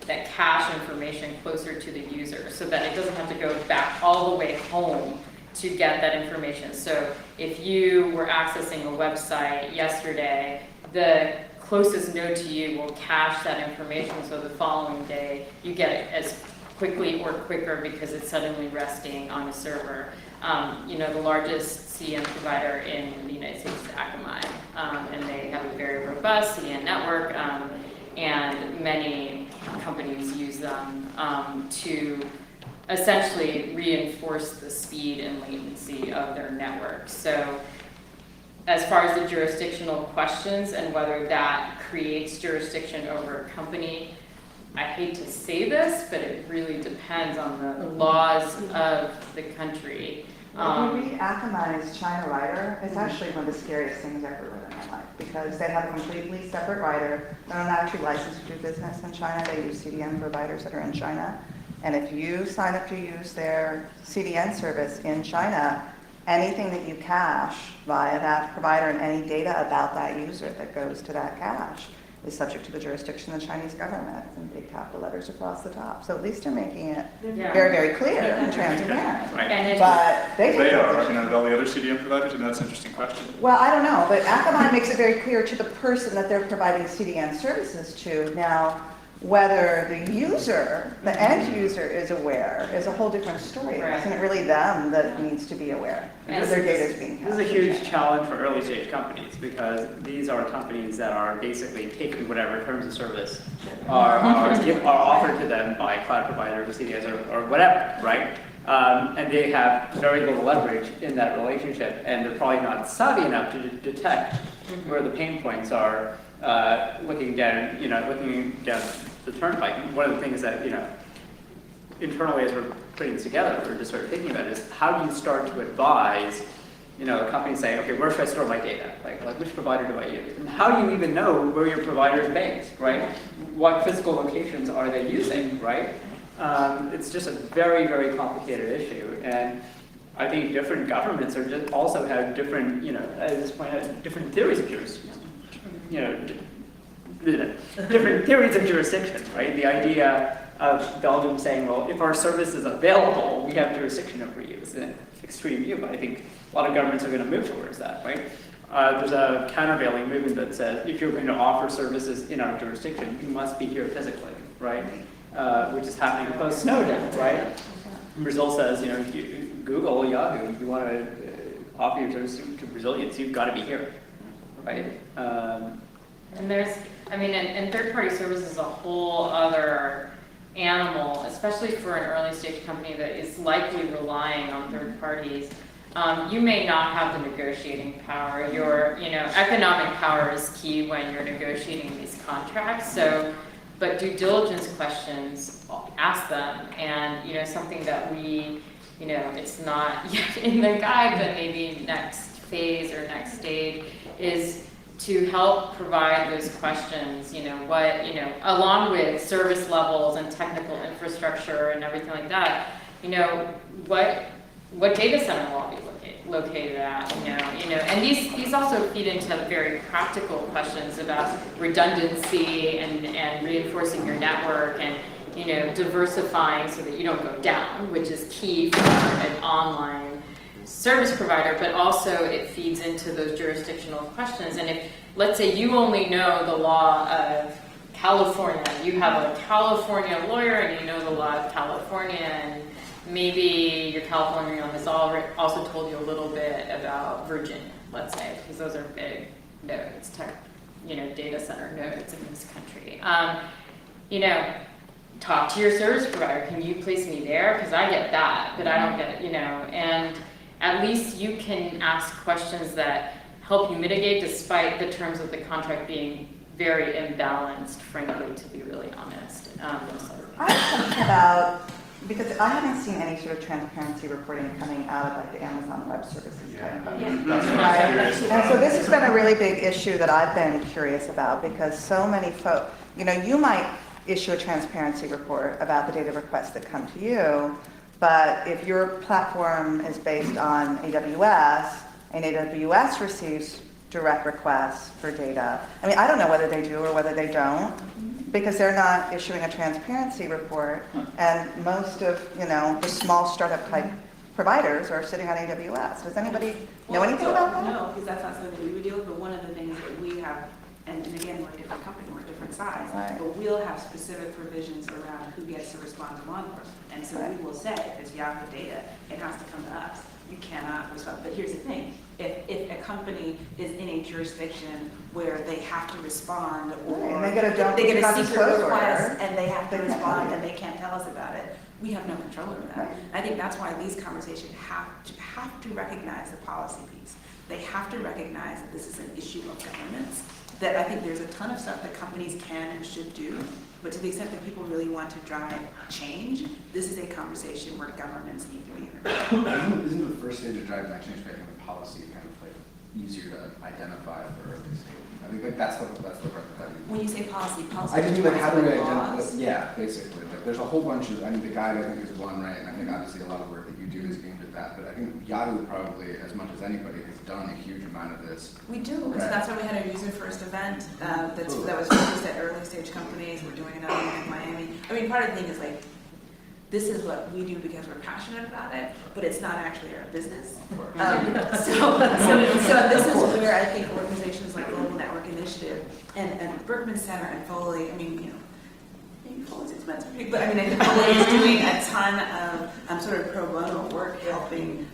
cache information closer to the user so that it doesn't have to go back all the way home to get that information. So if you were accessing a website yesterday, the closest node to you will cache that information so the following day you get it as quickly or quicker because it's suddenly resting on a server. The largest CDN provider in the United States is Akamai, and they have a very robust CDN network, and many companies use them to essentially reinforce the speed and latency of their network. So as far as the jurisdictional questions and whether that creates jurisdiction over a company, I hate to say this, but it really depends on the laws of the country. If you read Akamai's China writer, it's actually one of the scariest things I've ever read in my life, because they have a completely separate writer. They're not actually licensed to do business in China. They use CDN providers that are in China. And if you sign up to use their CDN service in China, anything that you cache via that provider and any data about that user that goes to that cache is subject to the jurisdiction of the Chinese government in big capital letters across the top. So at least they're making it very, very clear and transparent. Right. And But They are, all the other CDN providers, and that's an interesting question. well, I don't know, but Akamai makes it very clear to the person that they're providing CDN services to. Now, whether the user, the end user, is aware is a whole different story. Right. Isn't it really them that needs to be aware because their data is being This is a huge challenge for early stage companies, because these are companies that are basically taking whatever terms of service are offered to them by cloud providers or CDNs or whatever, right? And they have very little leverage in that relationship, and they're probably not savvy enough to detect where the pain points are. Looking down the turnpike. One of the things that, internally as we're putting this together, we're just sort of thinking about is how do you start to advise, a company saying, okay, where should I store my data? Like which provider do I use? And how do you even know where your provider is based, right? What physical locations are they using, right? It's just a very, very complicated issue. And I think different governments are just also have different, at this point, have different theories of jurisdiction. Different theories of jurisdiction, right? The idea of Belgium saying, well, if our service is available, we have jurisdiction over you. It's an extreme view, but I think a lot of governments are going to move towards that, right? There's a countervailing movement that says if you're going to offer services in our jurisdiction, you must be here physically, right? Which is happening post Snowden, right? Brazil says, Google, Yahoo, if you want to offer your services to Brazilians, you've got to be here, right? And and third-party service is a whole other animal, especially for an early-stage company that is likely relying on third parties. You may not have the negotiating power. Your, economic power is key when you're negotiating these contracts. So, but due diligence questions, ask them. And, something that we, it's not yet in the guide, but maybe next phase or next stage is to help provide those questions, along with service levels and technical infrastructure and everything like that, what data center will I be located at, and these also feed into very practical questions about redundancy and reinforcing your network and, diversifying so that you don't go down, which is key for an online service provider, but also it feeds into those jurisdictional questions. And if, let's say, you only know the law of California, you have a California lawyer and you know the law of California, and maybe your California lawyer has also told you a little bit about Virginia, let's say, because those are big nodes, data center nodes in this country. Talk to your service provider. Can you place me there? Because I get that, but I don't get it, and at least you can ask questions that help you mitigate despite the terms of the contract being very imbalanced, frankly, to be really honest. I was thinking about, because I haven't seen any sort of transparency reporting coming out of the Amazon Web Services type of thing. Right? And so this has been a really big issue that I've been curious about, because so many folks, you might issue a transparency report about the data requests that come to you, but if your platform is based on AWS, and AWS receives direct requests for data, I don't know whether they do or whether they don't, because they're not issuing a transparency report, and most of, the small startup type providers are sitting on AWS. Does anybody know anything about that? No, because that's not something we would deal with, but one of the things that we have and again, we're a different company, we're a different size, Right. but we'll have specific provisions around who gets to respond to law enforcement. And so we will say, if it's Yahoo data, it has to come to us. You cannot respond. But here's the thing, if a company is in a jurisdiction where they have to respond, or Right, and they get a they get a non-disclosure secret request order, and they have to they can't respond tell you. and they can't tell us about it, we have no control over that. Right. I think that's why these conversations have to recognize the policy piece. They have to recognize that this is an issue of governance, that I think there's a ton of stuff that companies can and should do, but to the extent that people really want to drive change, this is a conversation where governments need to be involved. Isn't the first stage of driving that change making the policy kind of like easier to identify for early stage? I think like that's the part that I mean. When you say policy I just mean like how do we identify? laws? Yeah, basically. Like there's a whole bunch of. I mean, the guide I think is one, right? And I think obviously a lot of work that you do is aimed at that. But I think Yahoo probably, as much as anybody, has done a huge amount of this. We do, and so Right. that's why we had our user first event that Cool. was focused at early stage companies. We're doing another one in Miami. I mean, part of the thing is like, this is what we do because we're passionate about it, but it's not actually our business. So this is where I think organizations like Global Network Initiative and Berkman Center and Foley, I mean, you know, maybe Foley's expensive, but I mean, I think Foley is doing a ton of sort of pro bono work helping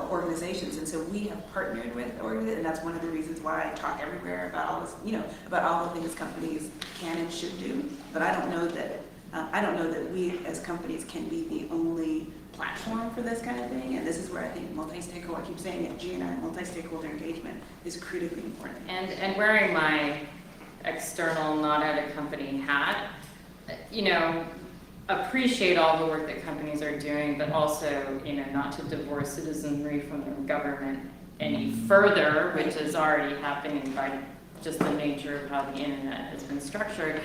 organizations, and so we have partnered with organizations, and that's one of the reasons why I talk everywhere about all this, you know, about all the things companies can and should do. But I don't know that we as companies can be the only platform for this kind of thing, and this is where I think multi-stakeholder, I keep saying it, GNI, multi-stakeholder engagement is critically important. And wearing my external, not at a company hat, you know, appreciate all the work that companies are doing, but also, you know, not to divorce citizenry from their government any further, which is already happening by just the nature of how the internet has been structured.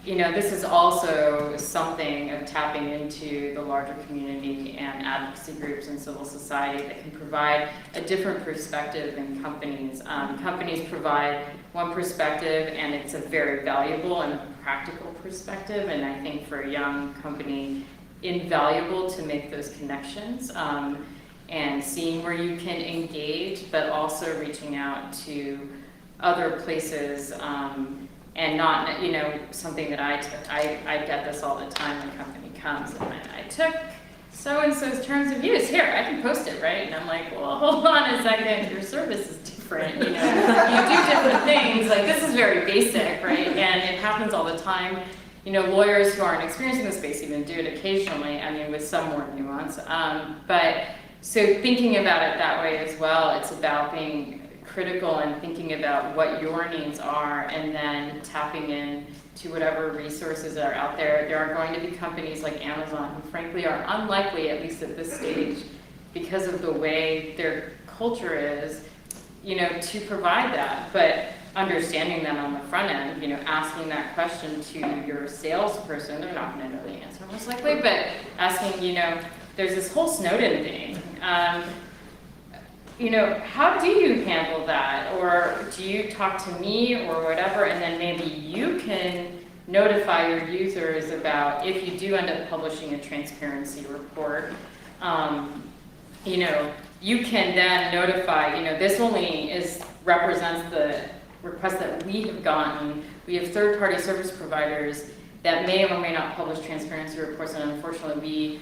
You know, this is also something of tapping into the larger community and advocacy groups and civil society that can provide a different perspective than companies. Companies provide one perspective, and it's a very valuable and practical perspective, and I think for a young company, invaluable to make those connections and seeing where you can engage, but also reaching out to other places. And not, you know, something that I took. I get this all the time when a company comes and I took so-and-so's terms of use. Here, I can post it, right? And I'm like, well, hold on a second, your service is different. You know, you do different things. Like, this is very basic, right? And it happens all the time. You know, lawyers who aren't experienced in the space even do it occasionally, I mean, with some more nuance. But so thinking about it that way as well, it's about being critical and thinking about what your needs are, and then tapping in to whatever resources are out there. There are going to be companies like Amazon who frankly are unlikely, at least at this stage, because of the way their culture is, you know, to provide that. But understanding that on the front end, you know, asking that question to your salesperson, they're not going to know the answer most likely, but asking, you know, there's this whole Snowden thing. You know, how do you handle that? Or do you talk to me or whatever, and then maybe you can notify your users about if you do end up publishing a transparency report, you know, you can then notify, you know, this only represents the request that we have gotten. We have third-party service providers that may or may not publish transparency reports, and unfortunately we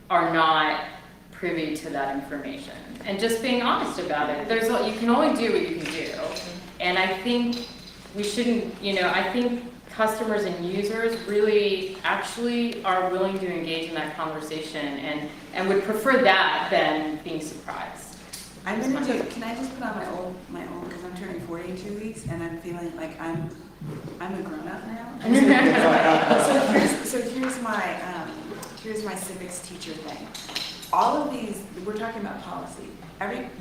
are not privy to that information. And just being honest about it. You can only do what you can do. And I think we shouldn't, you know, I think customers and users really actually are willing to engage in that conversation and would prefer that than being surprised. I'm gonna do, can I just put on my old, because I'm turning 40 in 2 weeks, and I'm feeling like I'm a grown-up now. So here's my civics teacher thing. All of these, we're talking about policy.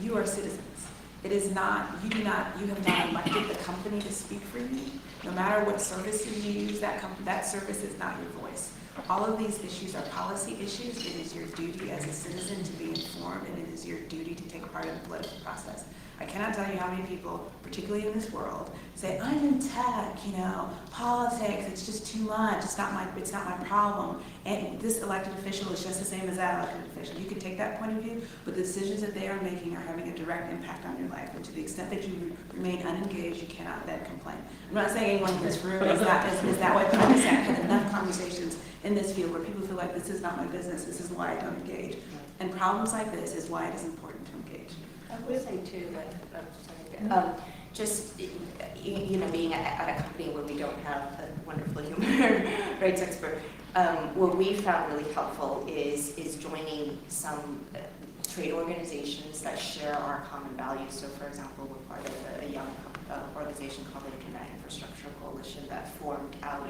You are citizens. It is not, you have not elected the company to speak for you. No matter what services you use, that service is not your voice. All of these issues are policy issues. It is your duty as a citizen to be informed, and it is your duty to take part in the political process. I cannot tell you how many people, particularly in this world, say, I'm in tech, politics, it's just too much, it's not my problem. And this elected official is just the same as that elected official. You can take that point of view, but the decisions that they are making are having a direct impact on your life. And to the extent that you remain unengaged, you cannot then complain. I'm not saying anyone in this room is that way, but I'm just saying I've had enough conversations in this field where people feel like this is not my business, this is why I don't engage. And problems like this is why it is important to engage. I would say too just being at a company where we don't have a wonderful human rights expert, what we found really helpful is joining some trade organizations that share our common values. So, for example, we're part of a young organization called the Internet Infrastructure Coalition that formed out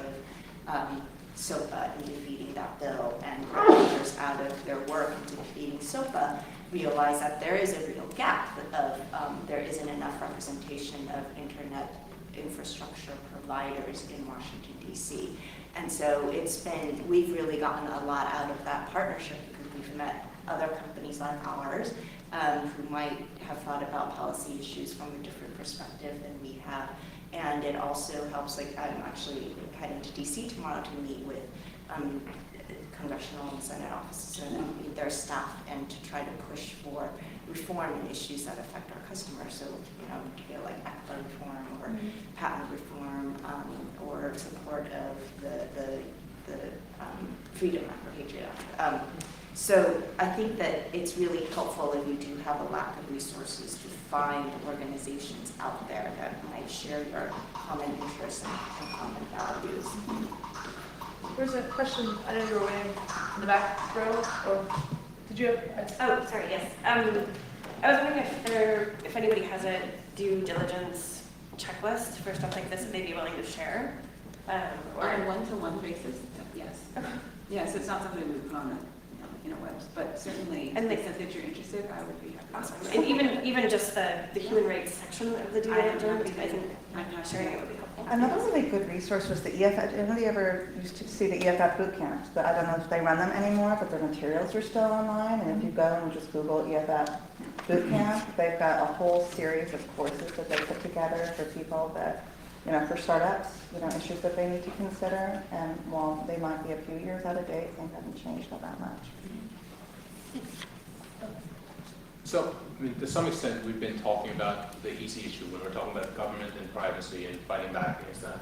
of SOPA in defeating that bill, and practitioners out of their work in defeating SOPA realize that there is a real gap of there isn't enough representation of internet infrastructure providers in Washington, D.C. And so we've really gotten a lot out of that partnership because we've met other companies like ours who might have thought about policy issues from a different perspective than we have. And it also helps, like I'm actually heading to DC tomorrow to meet with congressional and Senate offices and meet their staff and to try to push for reform in issues that affect our customers. So, like ECPA reform or patent reform or support of the Freedom Act or Patriot Act. So I think that it's really helpful if you do have a lack of resources to find organizations out there that might share your common interests and common values. There's a question, I know you were waiting in the back row, or did you have? Oh, sorry, yes. I was wondering if anybody has a due diligence checklist for stuff like this that they'd be willing to share. Or on a one-to-one basis, yes. Okay. Yes, it's not something we put on the webs, but certainly, And to the like- extent that you're interested, I would be happy. Awesome. And even just the human rights section of the due diligence, I think I'm not sharing it would be helpful. Another really good resource was the EFF. Anybody ever used to see the EFF boot camps? But I don't know if they run them anymore, but their materials are still online. And if you go and just Google EFF boot camp, they've got a whole series of courses that they put together for people that, for startups, issues that they need to consider. And while they might be a few years out of date, things haven't changed all that much. So, to some extent, we've been talking about the easy issue when we're talking about government and privacy and fighting back against that.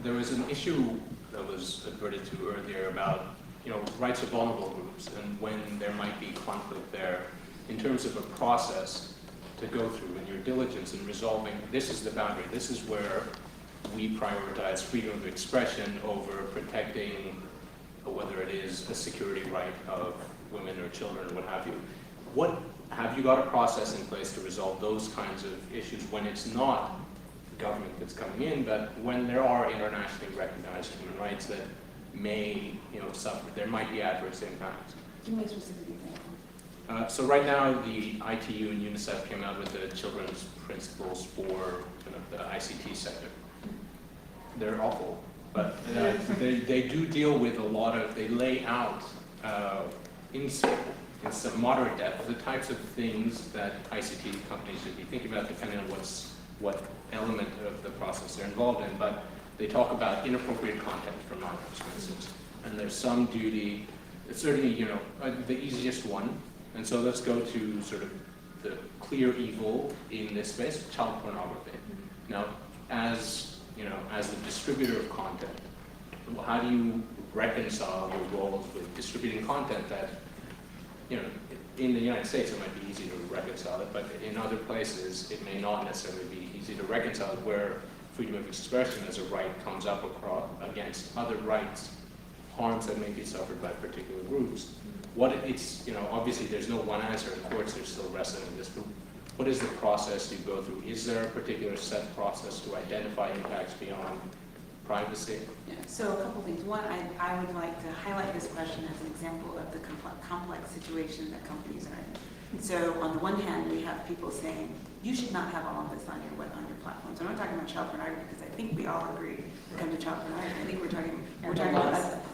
There was an issue that was adverted to earlier about, rights of vulnerable groups and when there might be conflict there in terms of a process to go through in your diligence in resolving, this is the boundary, this is where we prioritize freedom of expression over protecting whether it is a security right of women or children or what have you. Have you got a process in place to resolve those kinds of issues when it's not the government that's coming in, but when there are internationally recognized human rights that may, suffer, there might be adverse impacts? Give me a specific example. So right now, the ITU and UNICEF came out with the children's principles for the ICT sector. They're awful, but they do deal with a lot of, they lay out in some moderate depth the types of things that ICT companies should be thinking about depending on what element of the process they're involved in. But they talk about inappropriate content for minors, for instance. And there's some duty, it's certainly, the easiest one. And so let's go to sort of the clear evil in this space, child pornography. Now, as the distributor of content, how do you reconcile your roles with distributing content that, in the United States it might be easy to reconcile it, but in other places it may not necessarily be easy to reconcile it, where freedom of expression as a right comes up against other rights, harms that may be suffered by particular groups. Obviously there's no one answer, and courts are still wrestling with this, but what is the process you go through? Is there a particular set process to identify impacts beyond privacy? Yeah, so a couple things. One, I would like to highlight this question as an example of the complex situation that companies are in. So on the one hand, we have people saying, you should not have all of this on your platforms. I'm not talking about child pornography because I think we all agree when it comes to child pornography. I think we're talking about,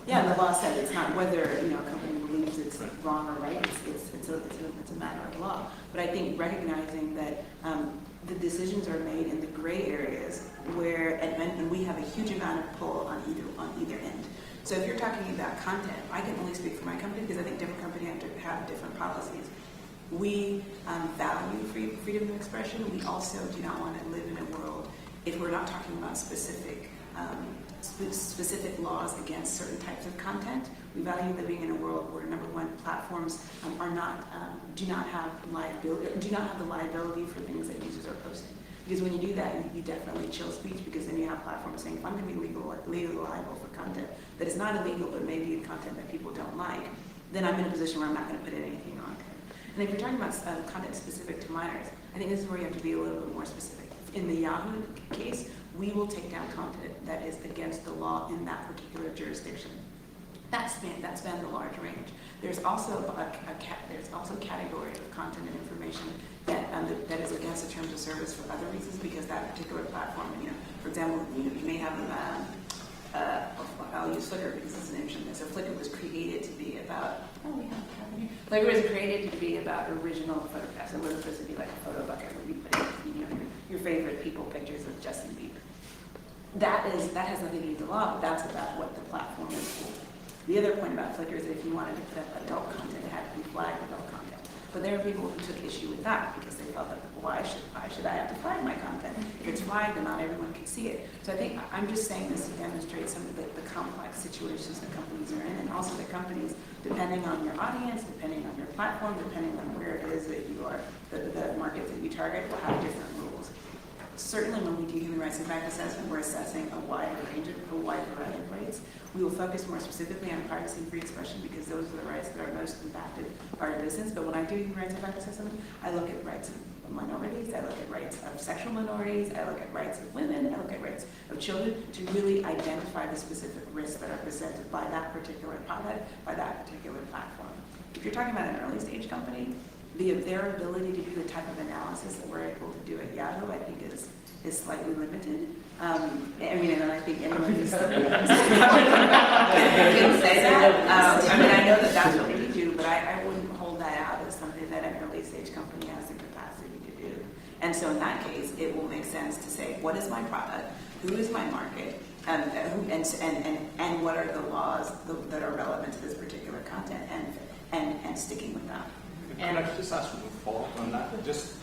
the law said it's not whether a company believes it's Right. wrong or right. It's a matter of law. But I think recognizing that the decisions are made in the gray areas where, and we have a huge amount of pull on either end. So if you're talking about content, I can only speak for my company because I think different companies have different policies. We value freedom of expression. We also do not want to live in a world, if we're not talking about specific laws against certain types of content. We value living in a world where, number one, platforms do not have the liability for things that users are posting. Because when you do that, you definitely chill speech, because then you have platforms saying, if I'm going to be legally liable for content that is not illegal, but maybe content that people don't like, then I'm in a position where I'm not going to put anything on there. And if you're talking about content specific to minors, I think this is where you have to be a little bit more specific. In the Yahoo case, we will take down content that is against the law in that particular jurisdiction. That spans a large range. There's also a category of content and information that is against the terms of service for other reasons, because that particular platform, for example, you may have I'll use Flickr because it's an interesting thing. So Flickr was created to be about, Flickr was created to be about original photographs. It wasn't supposed to be like a photo bucket where you put your favorite people pictures of Justin Bieber. That has nothing to do with the law, but that's about what the platform is for. The other point about Flickr is that if you wanted to put up adult content, it had to be flagged adult content. But there are people who took issue with that because they felt that, why should I have to flag my content? If it's flagged, then not everyone can see it. So I think I'm just saying this to demonstrate some of the complex situations that companies are in, and also that companies, depending on your audience, depending on your platform, depending on where it is that you are, the market that you target, will have different rules. Certainly when we do human rights impact assessment, we're assessing a wide variety of rights. We will focus more specifically on privacy and free expression because those are the rights that are most impacted by our business. But when I do human rights impact assessment, I look at rights of minorities, I look at rights of sexual minorities, I look at rights of women, I look at rights of children to really identify the specific risks that are presented by that particular product, by that particular platform. If you're talking about an early stage company, their ability to do the type of analysis that we're able to do at Yahoo, I think is slightly limited. And I think anyone who's can say that. I know that that's what we do, but I wouldn't hold that out as something that an early stage company has the capacity to do. And so in that case, it will make sense to say, what is my product? Who is my market? And what are the laws that are relevant to this particular content, and sticking with that. And I just ask one follow-up on that. Just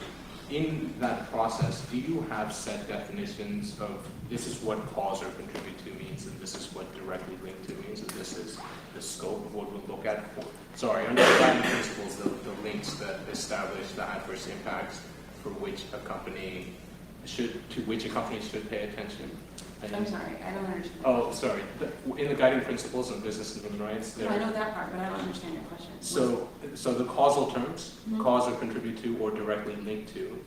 in that process, do you have set definitions of this is what cause or contribute to means, and this is what directly linked to means, and this is the scope of what we'll look at? Under the guiding principles, the links that establish the adverse impacts for which a company should pay attention. I'm sorry, I don't understand. Oh, sorry. In the guiding principles on business and human rights, no, I know that part, but I don't understand your question. So the causal terms, cause or contribute to or directly linked to,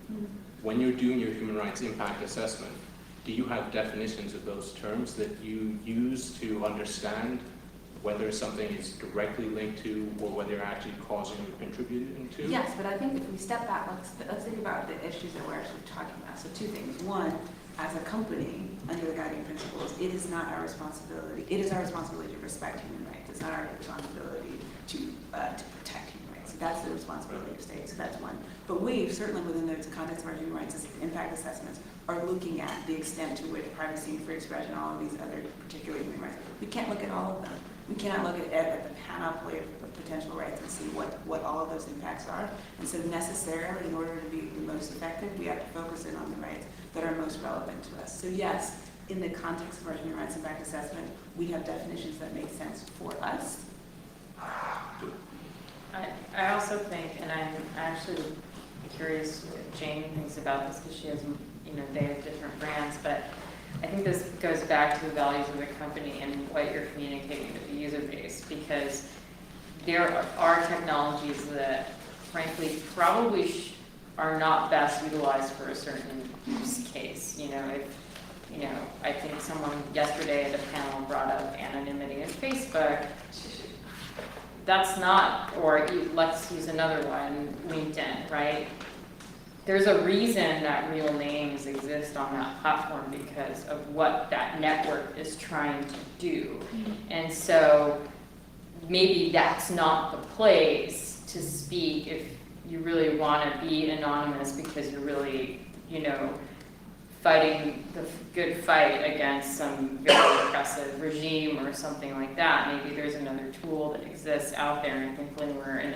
when you're doing your human rights impact assessment, do you have definitions of those terms that you use to understand whether something is directly linked to or whether you're actually causing or contributing to? Yes, but I think if we step back, let's think about the issues that we're actually talking about. So two things. One, as a company, under the guiding principles, it is not our responsibility. It is our responsibility to respect human rights. It's not our responsibility to protect human rights. So that's the responsibility of states. So that's one. But we, certainly within the context of our human rights impact assessments, are looking at the extent to which privacy and free expression, all of these other particular human rights. We can't look at all of them. We cannot look at the panoply of potential rights and see what all of those impacts are. And so necessarily, in order to be the most effective, we have to focus in on the rights that are most relevant to us. So yes, in the context of our human rights impact assessment, we have definitions that make sense for us. I also think, and I'm actually curious what Jane thinks about this because she has, they have different brands, but I think this goes back to the values of the company and what you're communicating to the user base, because there are technologies that frankly probably are not best utilized for a certain use case. I think someone yesterday at a panel brought up anonymity in Facebook. That's not, or let's use another one, LinkedIn, right? There's a reason that real names exist on that platform because of what that network is trying to do. And so maybe that's not the place to speak if you really want to be anonymous because you're really, fighting the good fight against some very oppressive regime or something like that. Maybe there's another tool that exists out there, and thankfully we're in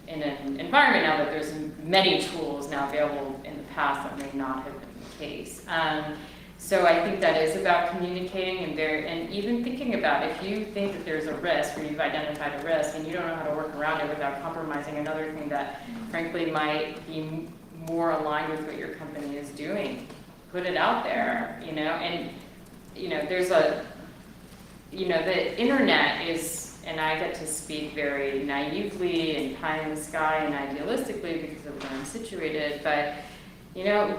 an environment now that there's many tools now available. In the past that may not have been the case. So I think that is about communicating and even thinking about if you think that there's a risk or you've identified a risk and you don't know how to work around it without compromising another thing that frankly might be more aligned with what your company is doing. Put it out there, and there's the internet is, and I get to speak very naively and pie in the sky and idealistically because of where I'm situated, but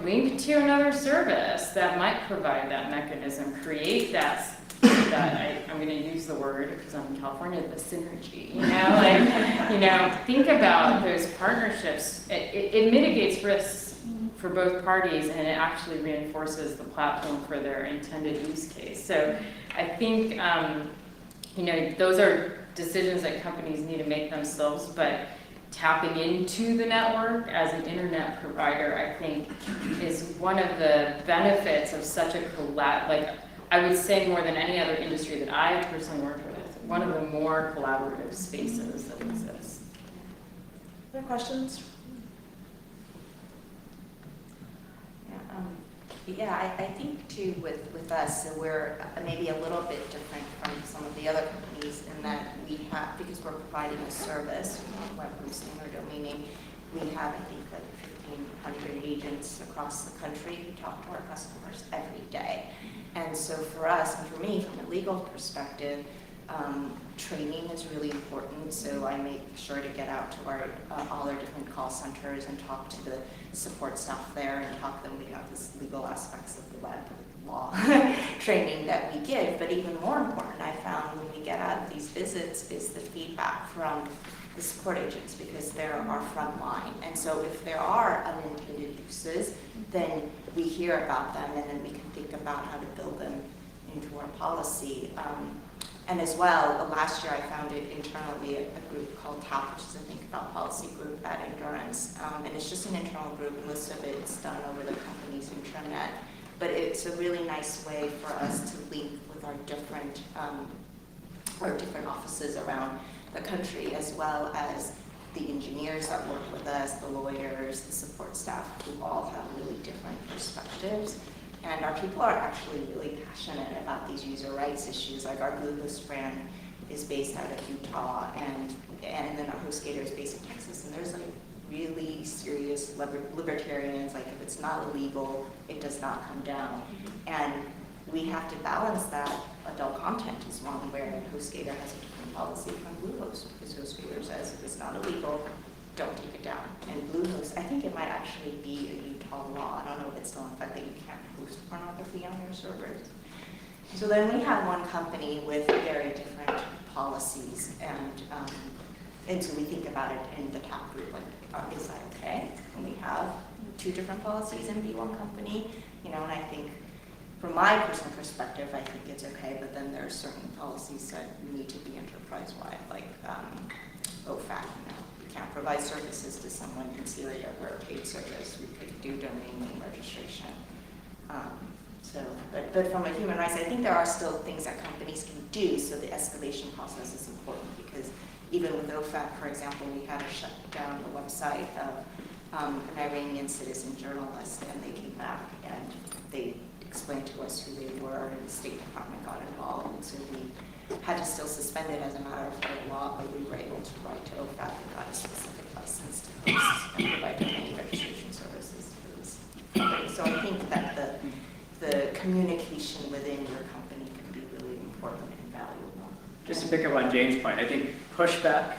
link to another service that might provide that mechanism, create that I'm going to use the word because I'm in California, the synergy, think about those partnerships. It mitigates risks for both parties, and it actually reinforces the platform for their intended use case. So I think, those are decisions that companies need to make themselves, but tapping into the network as an internet provider, I think, is one of the benefits of such a I would say more than any other industry that I personally worked with, one of the more collaborative spaces that exists. Other questions? I think too with us, so we're maybe a little bit different from some of the other companies in that we have, because we're providing a service, web hosting or domaining, we have, I think, like 1,500 agents across the country who talk to our customers every day. And so for us, and for me, from a legal perspective, training is really important, so I make sure to get out to all our different call centers and talk to the support staff there and talk to them. We have this legal aspects of the web law training that we give, but even more important, I found when we get out of these visits is the feedback from the support agents, because they're our front line. And so if there are unintended uses, then we hear about them and then we can think about how to build them into our policy. And as well, last year I founded internally a group called TAP, which is a Think About Policy group at Endurance. And it's just an internal group, and most of it's done over the company's intranet. But it's a really nice way for us to link with our different offices around the country, as well as the engineers that work with us, the lawyers, the support staff, who all have really different perspectives. And our people are actually really passionate about these user rights issues. Like our Bluehost brand is based out of Utah, and then our HostGator is based in Texas. And there's like really serious libertarians, like if it's not illegal, it does not come down. And we have to balance that. Adult content is one where HostGator has a different policy from Bluehost, because HostGator says if it's not illegal, don't take it down. And Bluehost, I think it might actually be a Utah law. I don't know if it's still in effect that you can't host pornography on your servers. So then we have one company with very different policies, and so we think about it in the TAP group, like, is that okay? When we have two different policies and be one company, and I think from my personal perspective, I think it's okay, but then there are certain policies that need to be enterprise-wide, like OFAC, can't provide services to someone in Celia or a paid service. We could do domain name registration. But from a human rights, I think there are still things that companies can do, so the escalation process is important, because even with OFAC, for example, we had to shut down the website of an Iranian citizen journalist, and they came back and they explained to us who they were, and the State Department got involved, and so we had to still suspend it as a matter of federal law, but we were able to write to OFAC and got a specific license to host and provide domain registration services to those companies. So I think that the communication within your company can be really important and valuable. Just to pick up on Jane's point, I think pushback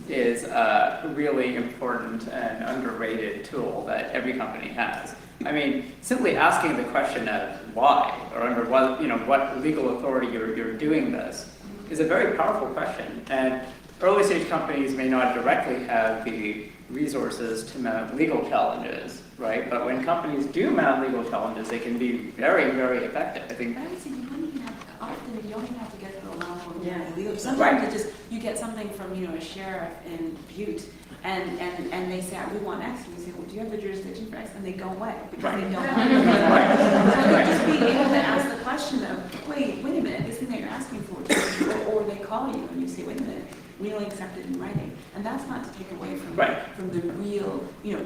is a really important and underrated tool that every company has. I mean, simply asking the question of why, or under what legal authority you're doing this, is a very powerful question. And early stage companies may not directly have the resources to mount legal challenges, right? But when companies do mount legal challenges, they can be very, very effective. I think. I would say you wouldn't even have to, often you don't even have to get to the level of Yeah. legal. Right. Sometimes it just you get something from, you know, a sheriff in Butte, and they say, we want X, and you say, well, do you have the jurisdiction for X? And they go away, because they don't want it. So just being able to ask the question of, wait a minute, this thing that you're asking for, or they call you and you say, wait a minute, really accept it in writing. And that's not to take away from the real, you know,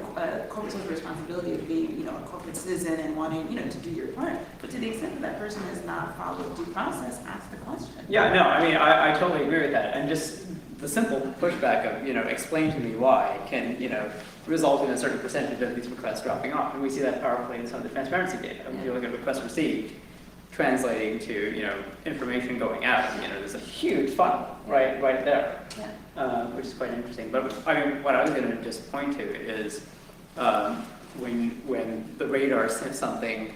corporate social responsibility of being, you know, a corporate citizen and wanting, you know, to do your part. But to the extent that that person has not followed due process, ask the question. Yeah, no, I mean, I totally agree with that. And just the simple pushback of, you know, explain to me why can, you know, result in a certain percentage of these requests dropping off. And we see that powerfully in some of the transparency data. If you look at requests received, translating to, you know, information going out, you know, there's a huge funnel right there, which is quite interesting. But I mean, what I was going to just point to is when the radar says something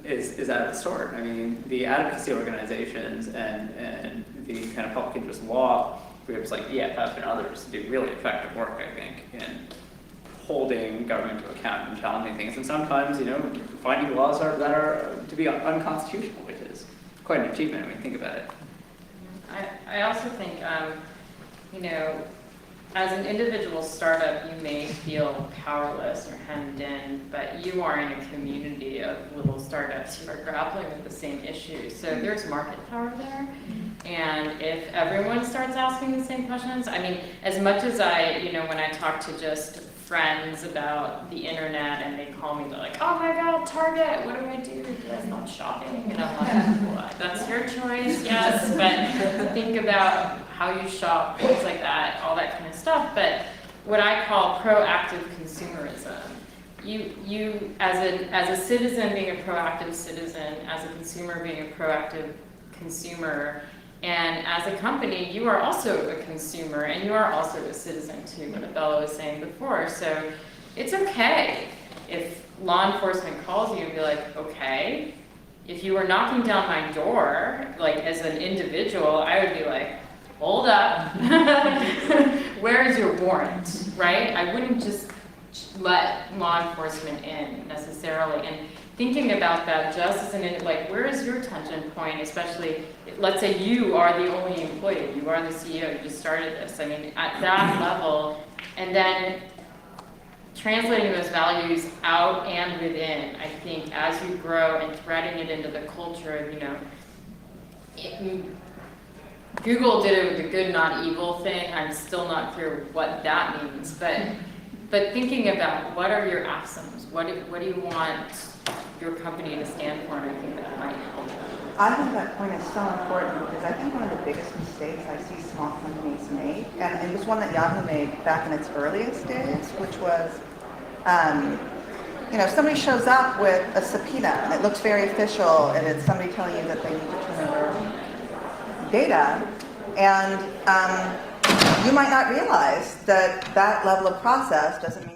is out of the sort. I mean, the advocacy organizations and the kind of public interest law groups like EFF and others do really effective work, I think, in holding government to account and challenging things, and sometimes, you know, finding laws that are to be unconstitutional, which is quite an achievement when you think about it. I also think, you know, as an individual startup, you may feel powerless or hemmed in, but you are in a community of little startups who are grappling with the same issues. So there's market power there. And if everyone starts asking the same questions, I mean, as much as you know, when I talk to just friends about the internet and they call me, they're like, oh my God, Target, what do I do? Do I stop shopping? And I'm like, well, that's your choice, yes, but think about how you shop, things like that, all that kind of stuff. But what I call proactive consumerism. You as a citizen being a proactive citizen, as a consumer being a proactive consumer, and as a company, you are also a consumer and you are also a citizen too, what Abella was saying before. So it's okay if law enforcement calls you and be like, okay, if you were knocking down my door, like as an individual, I would be like, hold up, where is your warrant, right? I wouldn't just let law enforcement in necessarily. And thinking about that just as like, where is your tension point, especially, let's say you are the only employee, you are the CEO, you just started this. I mean, at that level, and then translating those values out and within, I think, as you grow and threading it into the culture of, you know, Google did it with the good, not evil thing. I'm still not clear what that means, but thinking about what are your axioms, what do you want your company to stand for, and I think that might help. I think that point is so important because I think one of the biggest mistakes I see small companies make, and it was one that Yahoo made back in its earliest days, which was, you know, somebody shows up with a subpoena and it looks very official and it's somebody telling you that they need to turn over data, and you might not realize that that level of process doesn't mean